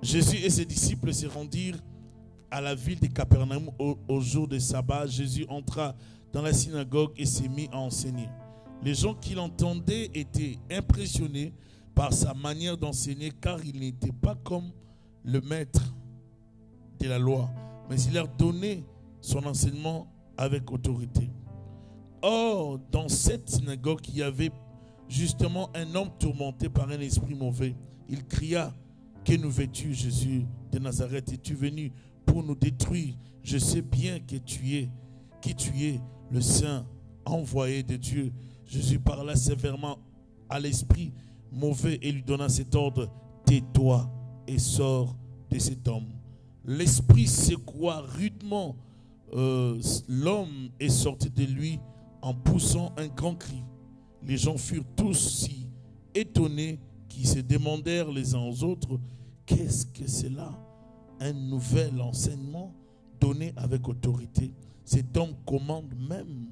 Jésus et ses disciples se rendirent à la ville de Capernaum au jour de sabbat. Jésus entra dans la synagogue et s'est mis à enseigner. Les gens qui l'entendaient étaient impressionnés par sa manière d'enseigner, car il n'était pas comme le maître de la loi, mais il leur donnait son enseignement avec autorité. Or, dans cette synagogue, il y avait justement un homme tourmenté par un esprit mauvais. Il cria: que nous veux-tu, Jésus de Nazareth? Es-tu venu pour nous détruire? Je sais bien que qui tu es, le Saint envoyé de Dieu. Jésus parla sévèrement à l'esprit mauvais et lui donna cet ordre: tais-toi et sors de cet homme. L'esprit secoua rudement l'homme est sorti de lui en poussant un grand cri. Les gens furent tous si étonnés qu'ils se demandèrent les uns aux autres: qu'est-ce que c'est là? Un nouvel enseignement donné avec autorité. Cet homme commande même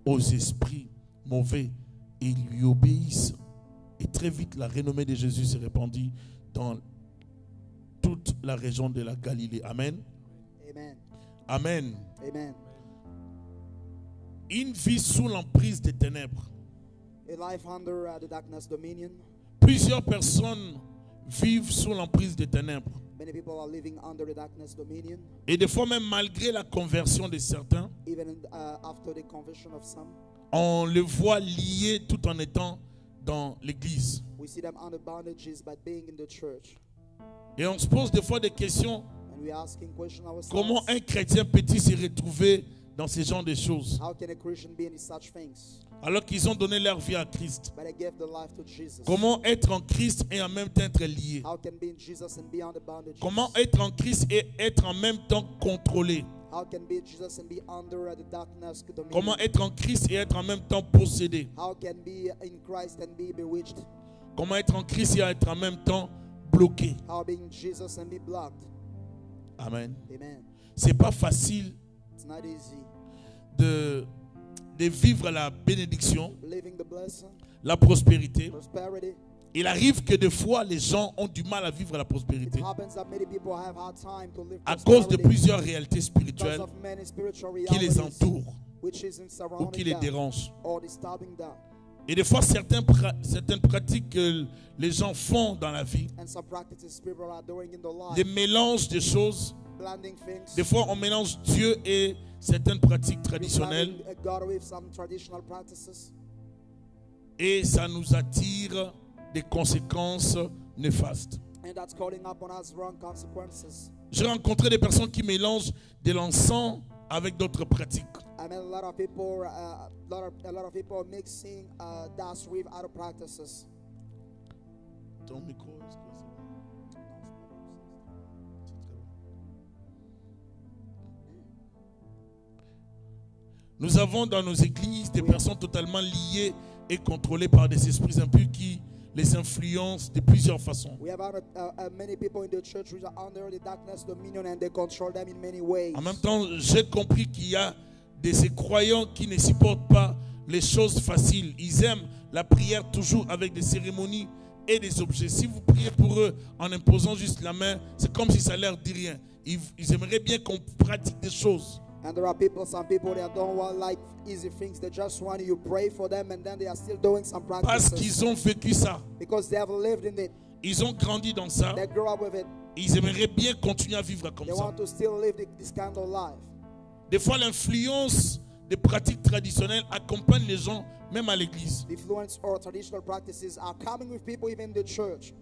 aux esprits mauvais et ils lui obéissent. Et très vite, la renommée de Jésus se répandit dans toute la région de la Galilée. Amen. Amen. Amen. Amen. Une vie sous l'emprise des ténèbres. A life under the darkness dominion. Plusieurs personnes vivent sous l'emprise des ténèbres. Many people are living under the darkness dominion. Et des fois même malgré la conversion de certains, Even after the conversion of some, on les voit liés tout en étant dans l'église. we see them under bondages by being in the church. Et on se pose des fois des questions. And we asking question ourselves, Comment un chrétien peut-il se retrouver dans ce genre de choses how can a Christian be in such things? alors qu'ils ont donné leur vie à Christ? But I gave the life to Jesus. Comment être en Christ et en même temps être lié? How can be in Jesus and be under bondages? Comment être en Christ et être en même temps contrôlé? How can be in Jesus and be under the darkness dominion? Comment être en Christ et être en même temps possédé? How can be in Christ and be bewitched? Comment être en Christ et être en même temps bloqué? How be in Jesus and be blocked? Amen. Amen. C'est pas facile It's not easy. de vivre la bénédiction, Living the blessing, la prospérité. prosperity. Il arrive que des fois les gens ont du mal à vivre la It prospérité happens that many people have hard time to live à cause de prosperity plusieurs réalités because spirituelles of many spiritual qui les realities entourent which isn't ou surrounding qui les them dérangent. or disturbing them. Et des fois certaines pratiques que les gens font dans la vie, And some practices people are doing in the des life, mélanges de choses. blending things, Des fois on mélange Dieu et certaines pratiques traditionnelles blending God with some traditional practices, et ça nous attire des conséquences néfastes. and that's calling upon us wrong consequences. J'ai rencontré des personnes qui mélangent de l'encens avec d'autres pratiques. I mean, a lot of people are mixing dust with other practices. Ton micro, est-ce que c'est bon? Nous avons dans nos églises des personnes totalement liées et contrôlées par des esprits impurs qui les influencent de plusieurs façons. We have many people in the church who are under the darkness dominion and they control them in many ways. En même temps, j'ai compris qu'il y a de ces croyants qui ne supportent pas les choses faciles. Ils aiment la prière toujours avec des cérémonies et des objets. Si vous priez pour eux en imposant juste la main, c'est comme si ça leur dit rien. Ils aimeraient bien qu'on pratique des choses. And there are people, some people that don't want like easy things. They just want you pray for them and then they are still doing some Parce practices. qu'ils ont vécu ça. Because they have lived in it. Ils ont grandi dans ça. They grew up with it. Ils aimeraient bien continuer à vivre comme They ça. want to still live this kind of life. Des fois, l'influence des pratiques traditionnelles accompagne les gens, même à l'église. The influence or traditional practices are coming with people even in the church.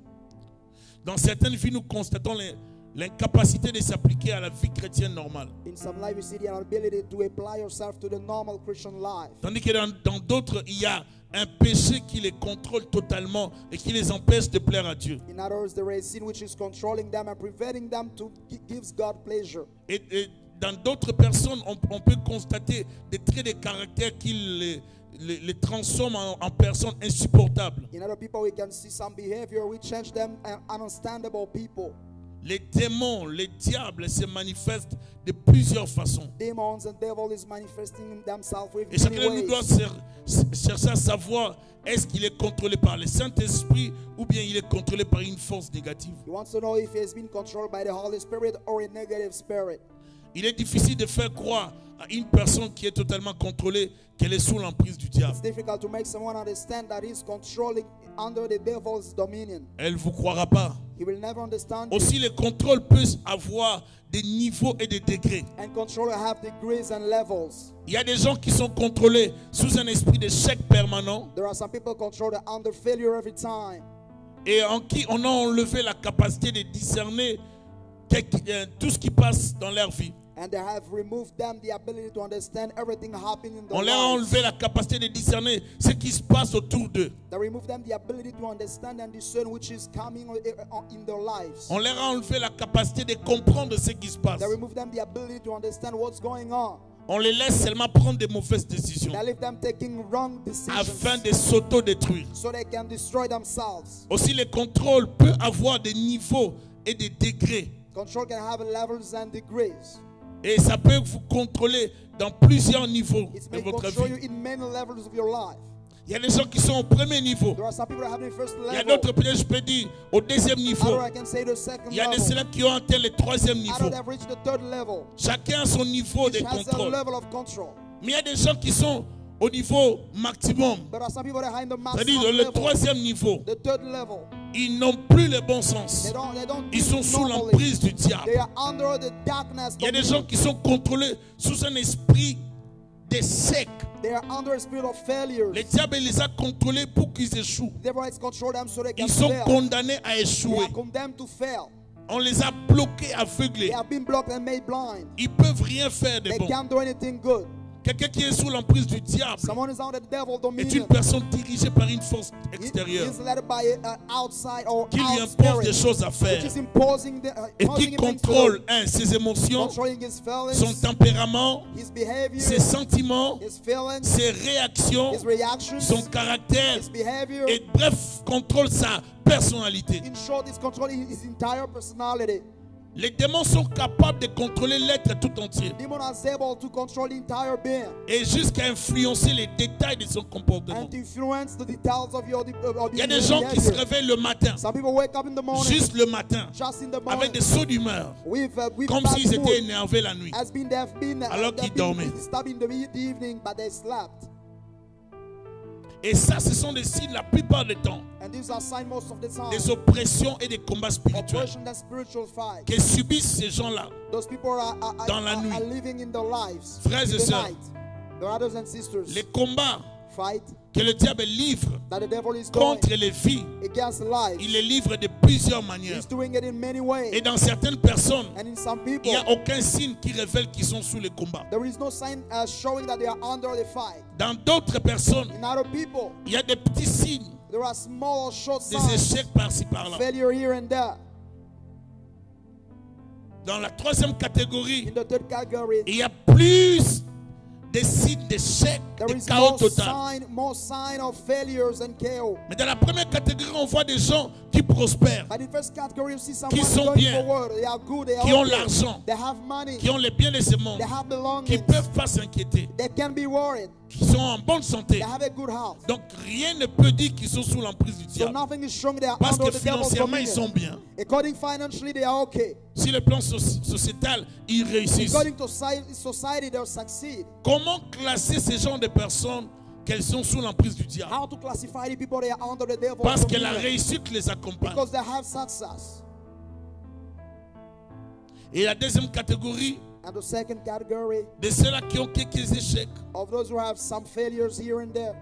Dans certaines vies, nous constatons l'incapacité de s'appliquer à la vie chrétienne normale. In some life, you see the inability to apply yourself to the normal Christian life. Tandis que dans d'autres, il y a un péché qui les contrôle totalement et qui les empêche de plaire à Dieu. In other words, there is sin which is controlling them and preventing them to give God pleasure. Et dans d'autres personnes, on peut constater des traits de caractère qui les transforment en personnes insupportables. In other people, we can see some behavior which change them ununderstandable people. Les démons, les diables se manifestent de plusieurs façons. Demons and devil is manifesting themselves with Et chacun de many nous doit ways. chercher à savoir est-ce qu'il est contrôlé par le Saint-Esprit ou bien il est contrôlé par une force négative. He wants to know if he has been controlled by the Holy Spirit or a negative spirit. Il est difficile de faire croire à une personne qui est totalement contrôlée qu'elle est sous l'emprise du diable. It's difficult to make someone understand that he's controlling under the devil's dominion. Elle ne vous croira pas. He will never understand you. Aussi, le contrôle peut avoir des niveaux et des degrés. And control will have degrees and levels. Il y a des gens qui sont contrôlés sous un esprit d'échec permanent There are some people controlled under failure every time. et en qui on a enlevé la capacité de discerner tout ce qui passe dans leur vie. And they have removed them the ability to understand everything happening in their On leur a lives. enlevé la capacité de discerner ce qui se passe autour d'eux. They remove them the ability to understand and discern which is coming in their lives. On leur a enlevé la capacité de comprendre ce qui se passe. They remove them the ability to understand what's going on. On les laisse seulement prendre des mauvaises décisions They leave them taking wrong decisions afin de s'auto-détruire. so they can destroy themselves. Aussi, le contrôle peut avoir des niveaux et des degrés. Control can have levels and degrees. Et ça peut vous contrôler dans plusieurs niveaux It de may votre control you vie. in many levels of your life. Il y a des gens qui sont au premier niveau. There are some people that have the first Il y a level. d'autres, peut-être je peux dire, au deuxième niveau. Other I can say the second Il y a de level. ceux-là qui ont atteint le troisième niveau. Other have reached the third level. Chacun a son niveau de Each has a contrôle. level of control. Mais il y a des gens qui sont au niveau maximum. But there are some people that are in the C'est-à-dire maximum le level. troisième niveau. The third level. Ils n'ont plus le bon sens. They don't Ils sont think sous normally. l'emprise du diable. They are under the darkness. Il y a des dominion. gens qui sont contrôlés sous un esprit d'échec. They are under a spirit of failure. Le diable les a contrôlés pour qu'ils échouent. The devil has controlled them so they can Ils sont fail. condamnés à They échouer. are condemned to fail. On les a bloqués, aveuglés. They have been blocked and made blind. Ils peuvent rien faire de They bon. can't do anything good. Quelqu'un qui est sous l'emprise du diable Someone is under the devil est dominion. une personne dirigée par une force He extérieure is led by an outside or qui lui out impose des spirit, choses à faire which is imposing et causing qui him things to contrôle do. ses émotions, Controlling his son feelings, tempérament, his behavior, ses sentiments, his feelings, ses réactions, his reactions, son caractère his behavior. et bref, contrôle sa personnalité. In short, he's controlling his entire personality. Les démons sont capables de contrôler l'être tout entier Demon is able to control the entire being et jusqu'à influencer les détails de son comportement. and to influence the details of your Il y a des gens qui se behavior. réveillent le matin, Some people wake up in the morning, juste le matin, just in the avec morning, des sauts d'humeur, with comme bad s'ils mood. étaient énervés la nuit. Alors qu'ils dormaient. Disturbed in the evening, but they slept. Et ça, ce sont des signes la plupart du temps, And these are signs most of the time. des oppressions et des combats spirituels Oppression and spiritual fight. que subissent ces gens-là. Those people are Dans la nuit. living in their lives. Frères in et the sœurs, night. Brothers and sisters, Les combats fight que le diable livre that the devil is going contre les vies, against lives. il les livre de plusieurs manières. He's doing it in many ways. Et dans certaines personnes, And in some il people, n'y a aucun signe qui révèle qu'ils sont sous le combat. there is no sign showing that they are under the fight. Dans d'autres personnes, In other people, il y a des petits signes, there are small or short des signs, échecs par-ci par-là. failure here and there. Dans la troisième catégorie, In the third category, il y a plus de signes d'échec, there de is chaos total. more sign of failures and chaos. Mais dans la première catégorie, on voit des gens qui prospèrent, But in first category, you see someone sont going bien, forward. They are good. They are qui ont okay. l'argent, They have money. qui ont les biens de ce monde, They have qui belongings. ne peuvent pas s'inquiéter, They can be worried. qui sont en bonne santé. They have a good health. Donc rien ne peut dire qu'ils sont sous l'emprise du So diable. nothing is showing they are Parce under que the devil's financièrement, ils sont dominion. bien. According financially, they are okay. Sur le plan sociétal, ils réussissent. According to society, they'll succeed. Comment classer ces gens de personnes qu'elles sont sous l'emprise du diable? How to classify the people they are under the devil's Parce que la dominion? réussite les accompagne. Because they have success. Et la deuxième catégorie, And the second category de ceux-là qui ont quelques échecs, of those who have some failures here and there,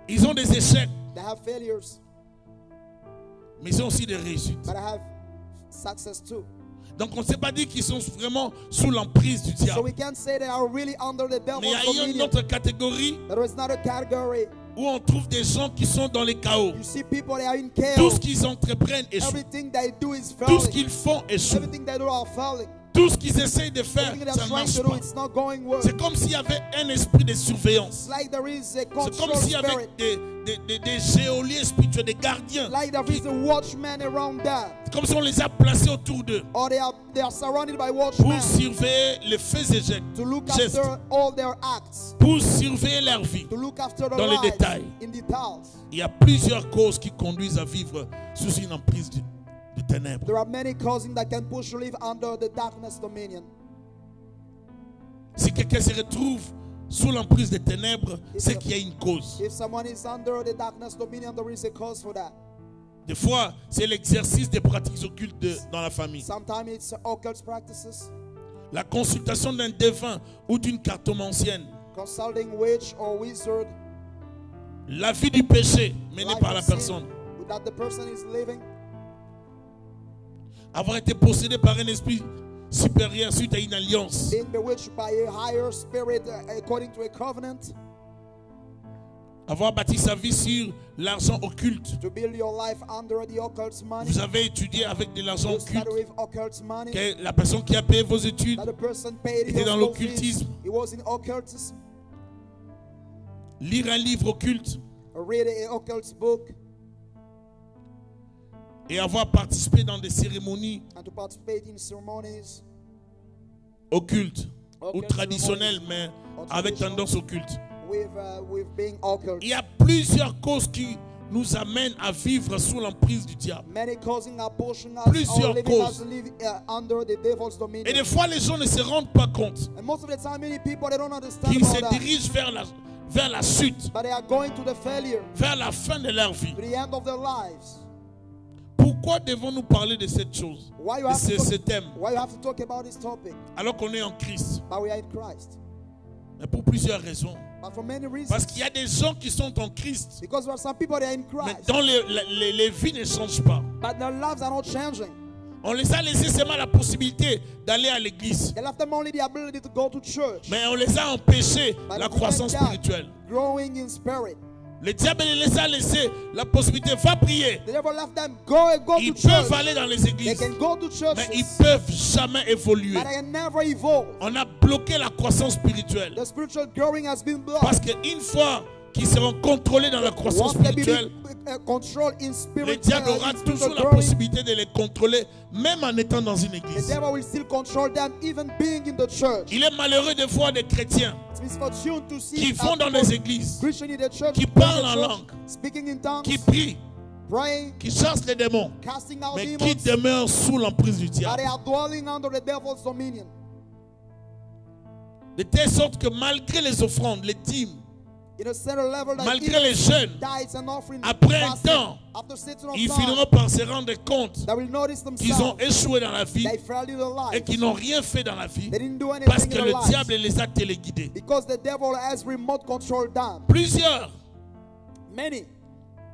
ils ont des échecs, they have failures, mais ils ont aussi des réussites. but they have success too. Donc on ne sait pas dire qu'ils sont vraiment sous l'emprise du So diable. we can't say they are really under the Mais il y devil's a une dominion. autre catégorie There is another category. où on trouve des gens qui sont dans les chaos. You see people, they are in Tout chaos. ce qu'ils entreprennent échoue. Everything they do is Tout ce failing. qu'ils font échoue. Everything they do are failing. Tout ce qu'ils essayent de faire, Everything ça they're ne trying marche to do, pas. it's not going well. C'est comme s'il y avait un esprit de surveillance. It's like there is a C'est comme control s'il y avait spirit. des géoliers spirituels, des gardiens. Like there is a watchman around them. C'est comme si on les a placés autour d'eux Or they are surrounded by pour watchmen surveiller les faits et to look gestes, after all their acts, pour surveiller leur vie. to look after their Dans les lives détails. in details. Il y a plusieurs causes qui conduisent à vivre sous une emprise de ténèbres. There are many causes that can push you live under the darkness dominion. Si quelqu'un se retrouve sous l'emprise des ténèbres, c'est qu'il y a une cause. If someone is under the darkness dominion, there is a cause for that. Des fois, c'est l'exercice des pratiques occultes dans la famille. Sometimes it's occult practices, La consultation d'un devin ou d'une cartomancienne. consulting witch or wizard, La vie du péché menée life par la of sin personne. that the person is living, Avoir été possédé par un esprit supérieur suite à une alliance. being bewitched by a higher spirit according to a covenant, Avoir bâti sa vie sur l'argent occulte. to build your life under the occult money. Vous avez étudié avec de l'argent You occulte. started with occult money. Que la personne qui a payé vos études That the person paid était his dans school fees. l'occultisme. He was in occultism. Lire un livre occulte Read an occult book et avoir participé dans des cérémonies and to participate in ceremonies occultes ou Occulte traditionnelles, mais or avec traditional. tendance occulte. with being occult. Il y a plusieurs causes qui nous amènent à vivre sous l'emprise du diable. Many causing are pushing us Plusieurs or living causes. us live under the devil's dominion. Et des fois, les gens ne se rendent pas compte And most of the time, many people, they don't understand qu'ils se about that. dirigent vers la chute, But they are going to the failure, vers la fin de leur vie. to the end of their lives. Pourquoi devons-nous parler de cette chose, Why you de have to ce talk, thème, why you have to talk about this topic? alors qu'on est en Christ? But we are in Christ. Mais pour plusieurs raisons. But for many reasons. Parce qu'il y a des gens qui sont en Christ, Because there are some people that are in mais Christ, dont les vies ne changent pas. but their lives are not changing. On les a laissés seulement la possibilité d'aller à l'église. They left them only the ability to go to church. Mais on les a empêchés But la they croissance prevent spirituelle. growing in spirit. Le diable les a laissé la possibilité, va prier. The devil left them go Ils to church. peuvent aller dans les They églises, can go to churches, mais ils peuvent jamais évoluer. but they can never evolve. On a bloqué la croissance spirituelle. The spiritual growing has been blocked. Parce qu'une fois qu'ils seront contrôlés dans la croissance Once they be spirituelle, controlled in le spirit, diable aura in toujours spiritual la growing, possibilité de les contrôler, même en étant dans une the église. devil will still control them, even being in the church. Il est malheureux de voir des chrétiens It's misfortune to see qui vont dans les églises, Christians in the church, qui going parlent to en church, langue, speaking in tongues, qui prient, praying, qui chassent les démons, casting out mais demons, qui demeurent sous l'emprise du but they diable. are dwelling under the devil's dominion. De telle sorte que malgré les offrandes, les dîmes, In a certain level that malgré les jeûnes, tithes and offering, après un fasting, temps, after sitting on ils time, finiront par se rendre compte they will notice qu'ils ont themselves. échoué dans la vie They failed in their et life. qu'ils n'ont rien fait dans la vie They didn't do parce anything que in le their lives. diable les a téléguidés. Because the devil has remote control them. Plusieurs Many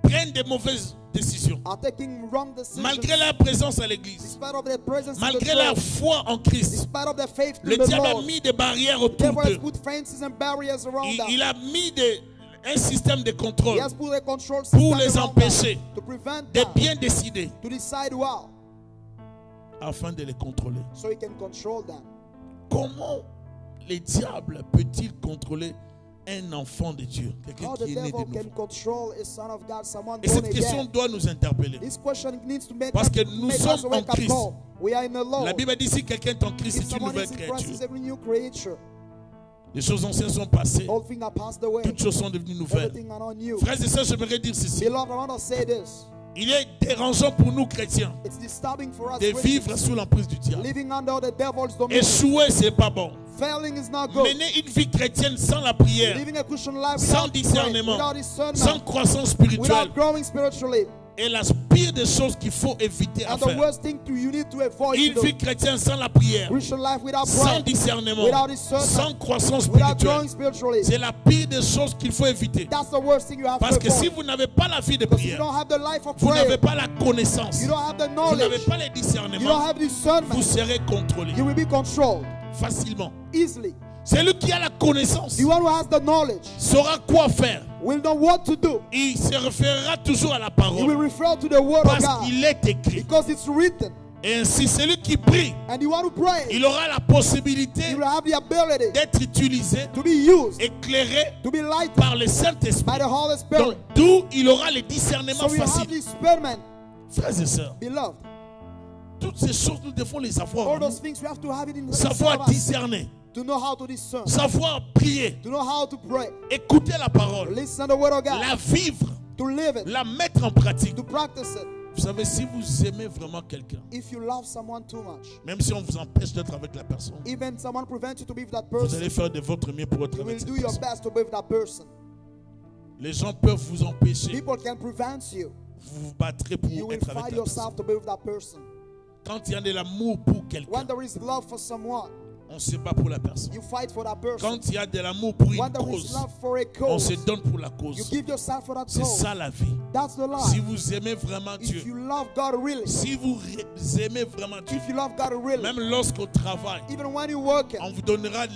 prennent des mauvaises décisions are taking wrong decisions. malgré leur présence à l'église, Despite of their presence in the malgré leur church, foi en Christ. despite of their faith Le in the diable a Lord, mis des barrières the autour devil has d'eux. put fences and barriers around them. Il a mis un système de contrôle He has put a control pour system les around empêcher them to prevent de them bien décider to decide well, afin de les contrôler. so he can control them. Comment le diable peut-il contrôler un enfant de Dieu, quelqu'un How the qui est né devil de can nouveau? control a son of God, someone Et born cette question again. doit nous interpeller. This question needs to make, Parce que nous make sommes us a en wake up Christ. call. We are in the Lord. La Bible dit si quelqu'un est en Christ, If c'est une someone nouvelle is in Christ, créature. is a new creature. Les choses anciennes sont passées, All things are passed away. toutes choses sont devenues nouvelles. Everything are on you. Frères et sœurs, j'aimerais dire ceci. Beloved, I want to say this. Il est dérangeant pour nous chrétiens It's disturbing for us de vivre Christians, sous l'emprise du diable. living under the devil's dominion. Échouer, c'est pas bon. Failing is not good. Mener une vie chrétienne sans la prière, Living a Christian life sans without prayer, discernement, without discernment, sans croissance spirituelle, without growing spiritually. est la pire des choses qu'il faut éviter à And the faire. worst thing you need to avoid Une to vie do. chrétienne sans la prière, Christian life without sans prayer, discernement, without discernment, sans croissance without growing spirituelle, spiritually. c'est la pire des choses qu'il faut éviter. That's the worst thing you have Parce to que si avoid. vous n'avez pas la vie de Because if you prière, don't have the life of vous n'avez prayer, pas la connaissance, you don't have the vous n'avez knowledge, pas les you don't discernements, have discernment, vous serez contrôlé you will be controlled facilement. easily. Celui qui a la connaissance The one who has the knowledge saura quoi faire. will know what to do. Il se référera toujours à la He will parole refer to the word of parce God qu'il est écrit. because it's written. Et ainsi, celui qui prie, And you want to pray. il aura la possibilité You will have the ability d'être utilisé, to be used, éclairé to be lighted par le Saint-Esprit. by the Holy Donc, Spirit. d'où il aura les discernements So we have faciles. this experiment, Frères et sœurs, beloved. toutes ces choses, nous devons les avoir. All those things we have to have it in the Savoir discerner, to know how to discern, savoir prier, to know how to pray, écouter la parole, listen to the word of God, la vivre, to live it, la mettre en pratique. to practice it. Vous savez, si vous aimez vraiment quelqu'un, If you love someone too much, même si on vous empêche d'être avec la personne, even someone prevents you to be with that vous person, allez faire de votre mieux pour être you avec will cette do your personne. best to be with that person. Les gens peuvent vous empêcher, People can prevent you. vous vous battrez pour You will être avec fight la yourself personne. to be with that person. Quand il y a de l'amour pour quelqu'un, When there is love for someone, on se bat pour la personne. you fight for that person. Quand il y a de l'amour pour une When there is cause, love for a on se cause, donne pour la you cause. give yourself for that C'est cause. ça la vie. That's the Si life. vous aimez vraiment If Dieu, you love God really, si vous aimez vraiment Dieu, if you love God really, même lorsqu'au travail, even when you work, on vous donnera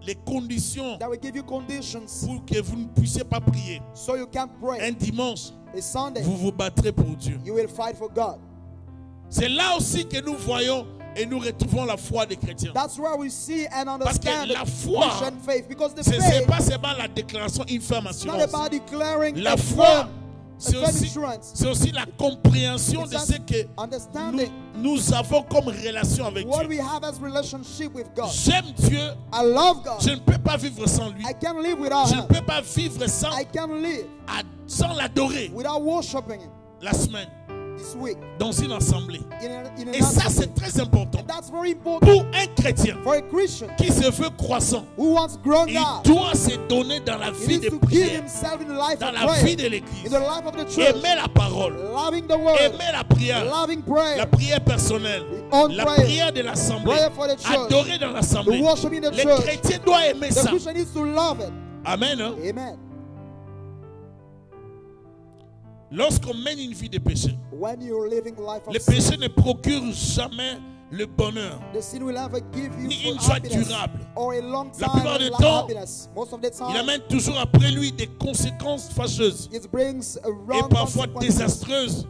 les conditions that will give you conditions pour que vous ne puissiez pas prier. so you can't pray. Un dimanche, A Sunday, vous vous battrez pour Dieu. you will fight for God. C'est là aussi que nous voyons et nous retrouvons la foi des chrétiens. That's where we see and Parce que understand la foi, Christian faith. Because the Ce n'est faith pas seulement la déclaration, une ferme is not assurance. about declaring La a foi, firm c'est assurance. aussi la compréhension It's de just ce que understanding nous avons comme relation avec what Dieu. we have as relationship with God. J'aime Dieu, I love God. je ne peux pas vivre sans lui. I can't live without Je ne Him. peux pas vivre sans, I can't live sans l'adorer without worshiping Him la semaine this week dans une assemblée. in Et ça, an c'est très important. That's very important Pour un chrétien for a Christian qui se veut croissant, who wants grown il up. doit se donner dans la He vie needs de to give prière, himself in the life dans of la prayer, vie de in l'église. the life of the church, Aimer la parole, loving the word, aimer la prière, loving prayer, la prière personnelle, on la prayer, prière de l'assemblée, prayer for the church, adorer dans l'assemblée. the worship in the Les church. chrétiens doivent aimer The ça. Christian needs to love it. Amen. Hein? Amen. Lorsqu'on mène une vie de péché, When you're living life of le sin, péché ne procure jamais le bonheur, the sin will never give you ni full une joie happiness durable. or a long La time plupart du of temps, happiness. Most of the Il time, amène toujours après lui des conséquences fâcheuses it brings et wrong parfois consequences, désastreuses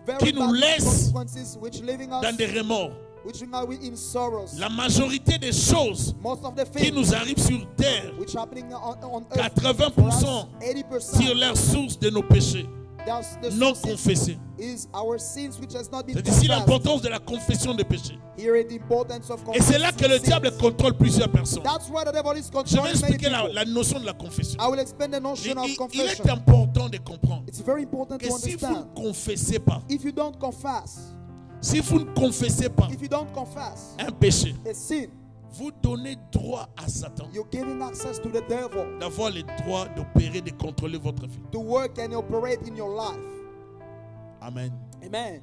very qui nous bad laissent consequences, which leaving us, dans des remords. which are in sorrows. La majorité des choses Most of the qui things nous arrivent sur terre, which happening on earth, 80% for us, 80% tirent leur source de nos péchés that's the non sources confessés. is our sins which has not been C'est ici confessed. l'importance de la confession des péchés. Here is the importance of Et c'est là que le confessing diable sins. contrôle plusieurs personnes. That's why the devil is Je vais controlling many expliquer people. la notion de la confession. I will explain the notion of Il confession. est important de comprendre It's very important que to si vous understand. ne confessez pas, If you don't confess, si vous ne confessez pas if you don't confess un péché, a sin, vous donnez droit à Satan you're giving access to the devil d'avoir le droit d'opérer, de contrôler votre vie. to work and operate in your life. Amen. Amen.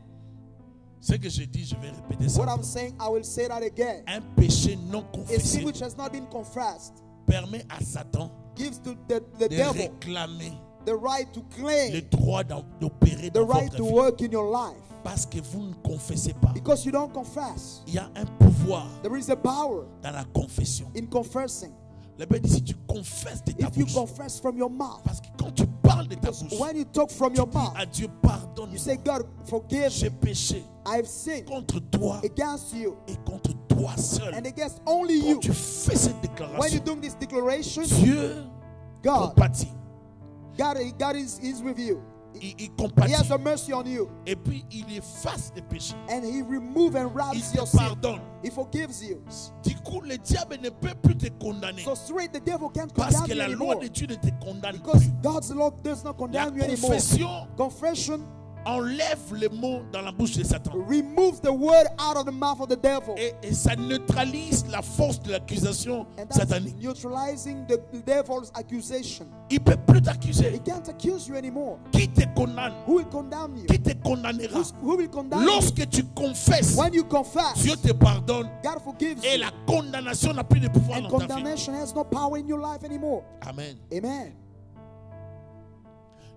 Ce que je dis, je vais répéter ça. What I'm saying, I will say that again. Un péché non A sin confessé which has not been confessed permet à Satan gives to the de devil réclamer the right to le claim, droit d'opérer the dans right votre to vie. work in your life. Parce que vous ne confessez pas. Because you don't confess. Il y a un pouvoir There is a power dans la confession. in confessing. La Bible dit si tu confesses de ta If you bouche. confess from your mouth, Parce que quand tu parles de ta bouche, when you talk from tu your dis mouth, à Dieu pardonne. you say, God, forgive J'ai me. péché I've sinned contre toi against you et contre toi seul. and against only Quand you. tu fais cette When déclaration, you do this declaration, Dieu God, compatit. God is with you. Il He compatit. has a mercy on you. Et puis il efface les péchés. And He removes and Il wraps te your sin. pardonne. He forgives you. Du coup, le diable ne peut plus te condamner. So straight, the devil can't Parce condemn que you la loi anymore. de Dieu ne te condamne Because plus. God's law does not La condemn you anymore. confession Confession enlève les mots dans la bouche de Satan. removes the word out of the mouth of the devil. Et ça neutralise la force de l'accusation And that's satanique. neutralizing the devil's accusation. Il ne peut plus He t'accuser. can't accuse you anymore. Qui te condamne? Who will condemn you? Qui te condamnera? Who will condemn you? Lorsque tu confesses, When you confess, Dieu te pardonne God forgives et you. la condamnation n'a plus de pouvoir And dans ta vie. condemnation has no power in your life anymore. Amen. Amen.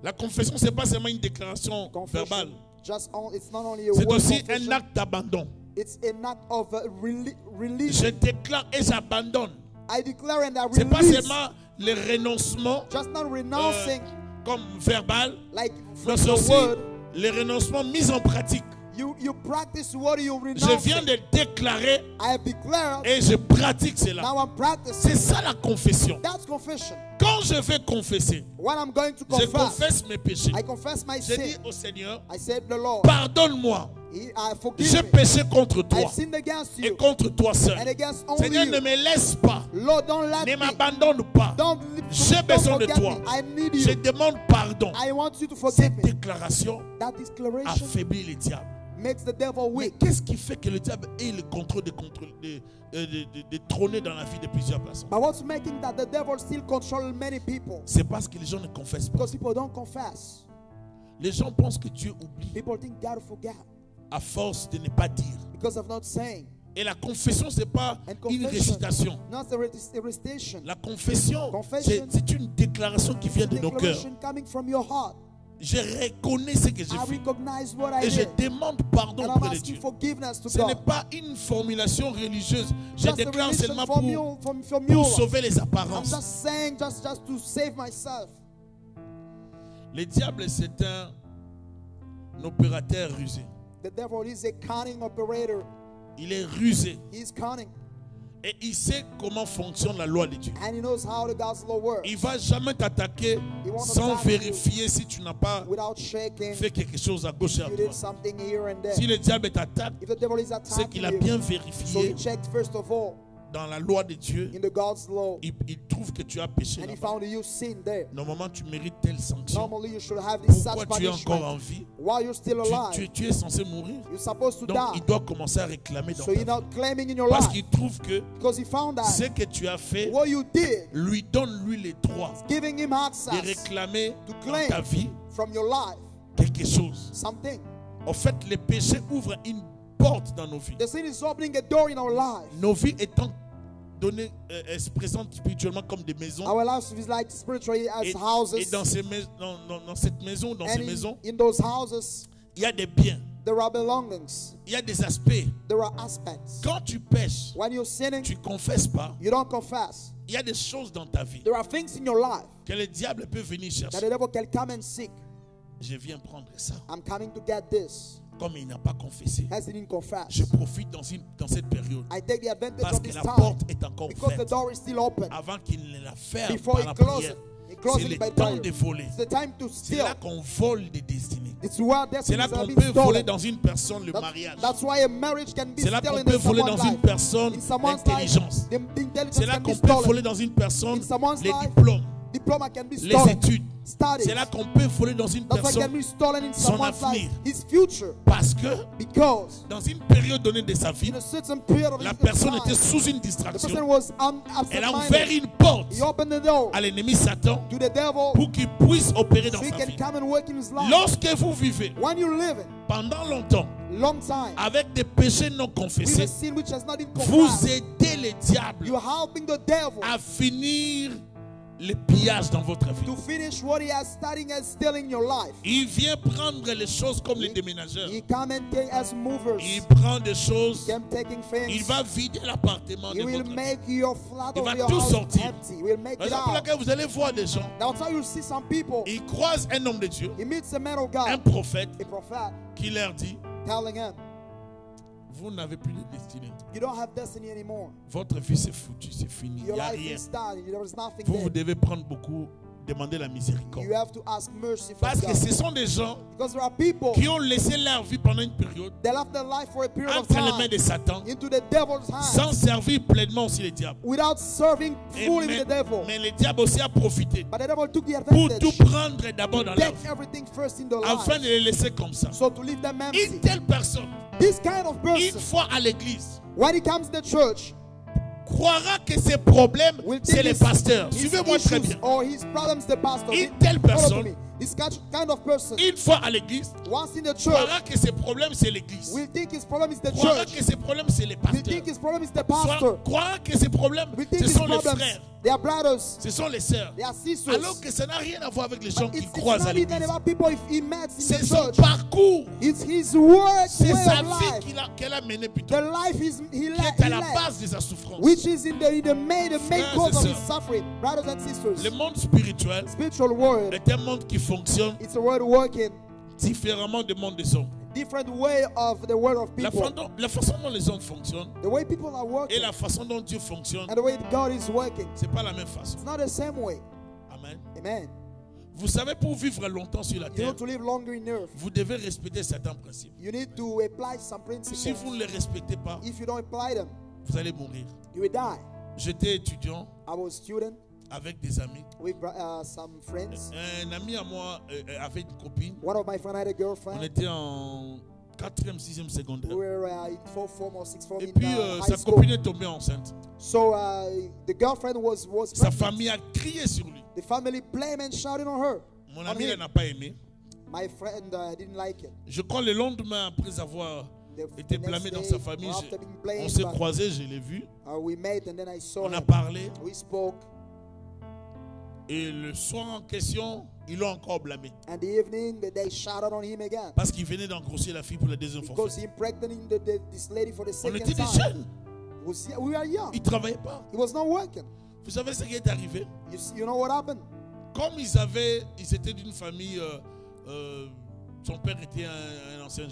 La confession, ce n'est pas seulement une déclaration verbale. It's not only a C'est word aussi confession, un acte d'abandon. it's an act of Je release. déclare et j'abandonne. I declare and I Ce n'est pas release. seulement le renoncement Just not renouncing comme verbal, like mais from c'est the aussi word, les renoncements mis en pratique. You practice what you renounce. Je viens de déclarer I have declared. et je pratique cela. Now I'm practicing. C'est ça la confession. That's confession. Quand je vais confesser, When I'm going to je confess, confesse mes péchés. I confess my Je dis sin. au Seigneur, I said the Lord. pardonne-moi. Forgive J'ai me. péché contre toi I've sinned against et you contre toi seul. and against only Seigneur, ne you. me laisse pas. Lord, don't let Ne me. m'abandonne pas. J'ai Don't besoin de forget toi. me. I need Je you. demande pardon. I want you to forgive Cette me. déclaration That declaration affaiblit les diables. makes the devil Mais weak. qu'est-ce qui fait que le diable ait le contrôle de trôner dans la vie de plusieurs personnes? But what's making that the devil still control many people? C'est parce que les gens ne confessent pas. Because people don't confess. Les gens pensent que Dieu oublie People think God forgot à force de ne pas dire. because of not saying. Et la confession, ce n'est pas And une confession, récitation. not a recitation. La confession, Confession, c'est une déclaration qui vient de nos cœurs. Declaration coming from your heart. Je reconnais ce que j'ai I fait recognize what I et je did. demande pardon And I'm auprès de asking Dieu. forgiveness to Ce n'est God. pas une formulation religieuse. Je Just a déclare religion seulement from you, from pour you. sauver les I'm apparences. just saying, just to save myself. Le diable, c'est un opérateur rusé. The devil is a cunning operator. Il est rusé He's cunning. et il sait comment fonctionne la loi de Dieu. And he knows how the God's law works. Il ne va jamais t'attaquer He won't sans attack you vérifier si tu n'as pas without shaking. fait quelque chose à gauche et à You droite. did something here and there. Si le diable t'attaque, If the devil is c'est attacking qu'il a you, bien so vérifié he checked first of all dans la loi de Dieu. in the God's law, Il trouve que tu as péché and he là-bas. found you sin there. Normalement, tu mérites telle sanction. Normally you should have this such Pourquoi tu es encore en punishment. vie? While you're still alive, Tu es censé mourir. you're supposed to Donc, die. il doit commencer à réclamer dans So you're ta not vie. claiming in your Parce life qu'il trouve que because he found out ce que tu as fait what you did, lui donne lui les droits giving him de access réclamer to dans ta claim vie from your life quelque chose. something. En fait, le péché ouvre une porte dans nos vies. The sin is opening a door in our life. Nos vies étant données, se présentent spirituellement comme des maisons. Our lives is like spiritually as Et houses. dans cette maison, dans And ces maisons, in those houses, il y a des biens, there are belongings. il y a des aspects. There are aspects. Quand tu pêches, When you're sinning, tu ne confesses pas. you don't confess. Il y a des choses dans ta vie There are things in your life que le diable peut venir that chercher. the devil can come and seek. Je viens prendre ça. I'm coming to get this. Comme il n'a pas confessé, Has he didn't confess? je profite dans cette période I take the advantage parce of que this la time porte est encore because the ouverte. door is still open. Avant qu'il ne la ferme Before par he la closes prière. it, he closes C'est it le by temps prayer. de voler. It's the time to C'est steal. là qu'on vole des destinées. It's where C'est destinies là are qu'on being peut voler stolen. dans une personne le mariage. That's why a marriage can be C'est là qu'on stolen peut in voler dans someone's une life. personne In someone's life, l'intelligence. the intelligence C'est là can be qu'on peut voler stolen. dans une personne In someone's les life, diplômes, diploma can be les stolen. études. Studies. C'est là qu'on peut voler dans une That's why can personne be stolen in son someone's avenir. life. His future. parce que Because dans une période donnée de sa vie, in a certain period of la his personne life, était sous une the person distraction. was Elle a ouvert absent-minded. une porte He opened the door à l'ennemi Satan to the devil pour qu'il puisse opérer dans so he sa can vie. come and work in his life. Lorsque vous vivez When you live it, pendant longtemps long time, avec des péchés non with a confessés, sin which has not been vous confessed, aidez le diable you're helping the devil à finir les pillages dans votre vie. to finish what he has starting as stealing your life. Il vient prendre les choses comme les déménageurs. He come and take as movers. Il prend des choses, He come taking il things. va vider l'appartement He de will votre vie. make your flat Il of va your tout house sortir. empty. He will make it Raison pour out. laquelle vous allez voir des gens, That's how you see some people. ils croisent un homme de Dieu, He meets a man of un God, prophète, a prophet, qui leur dit, telling him, vous n'avez plus de destinée. you don't have destiny anymore. Votre vie c'est foutu, c'est fini. Il Your n'y a life rien. is done. There is nothing Vous there. devez prendre beaucoup, demander la miséricorde. You have to ask mercy from Parce que God. ce sont des gens Because there are people qui ont laissé leur vie pendant une période that left their life for a period of entre les mains time de Satan, into the devil's sans hands servir pleinement aussi le diable. without serving Et fully with the devil. mais le diable aussi a profité But the devil took the pour tout advantage, prendre d'abord dans leur take vie, everything first in the afin life, de les laisser comme ça. so to leave them Une empty. telle personne, This kind of une person, fois à l'église, when he comes to the church, croira que ses problèmes, will c'est think les pasteurs. Suivez-moi très bien. or his problems the pastor. Une telle Follow personne, me. This kind of person, une fois à l'église, once in the croira church, que ses problèmes, c'est l'église. will think his problem is the Croira church. que ses problèmes, c'est les Will pasteurs. think his problem is the pastor. Croira que ses problèmes, Will think ce his sont les problems, frères, they are brothers, ce sont les sœurs. they are sisters. Alors que ça n'a rien à voir avec les gens qui It's croisent à not even l'église. about people if he met in C'est the son church. parcours. It's his work, C'est way sa of vie life. qu'elle a menée plutôt. The life he Qui est à la led, base de sa souffrance. which is in the main Frères cause et of his sœurs. suffering. Brothers and sisters, Le monde spirituel spiritual world, est un monde qui fonctionne it's a word working différemment du monde des hommes. Different way of the world of people. La façon dont les hommes fonctionnent The way people are et working la façon dont Dieu fonctionne, and the way God is working. c'est pas la même façon. It's not the same way. Amen. Amen. Vous savez, pour vivre longtemps sur la You terre, need to live longer in earth. vous devez respecter certains principes. You need to apply some Si principles. vous ne les respectez pas, If you don't apply them, vous allez mourir. you will die. J'étais étudiant I was a student avec des amis. with some friends. Un ami à moi avait une copine. One of my friends had a On girlfriend. était en 4e, 6e secondaire. We were in 4th form or 6th form Et in puis high sa school. copine est tombée enceinte. So the girlfriend was Sa pregnant. famille a crié sur lui. The family blamed and shouted on her. Mon On ami him. n'a pas aimé. My friend didn't like it. Je crois le lendemain, après avoir été The blâmé next dans day, sa famille, after being on blamed, s'est croisés, je l'ai vu. we met and then I saw On a him. parlé. We spoke. Et le soir en question, ils l'ont encore blâmé. And the evening, they shouted on him again. Parce qu'il venait d'engrossir la fille pour la deuxième fois. Because he impregnated this lady for the On second était des time. jeunes. We were young. Ils ne travaillaient pas. He was not working. Vous savez ce qui est arrivé? You know what happened? Comme ils étaient d'une famille, son père était un ancien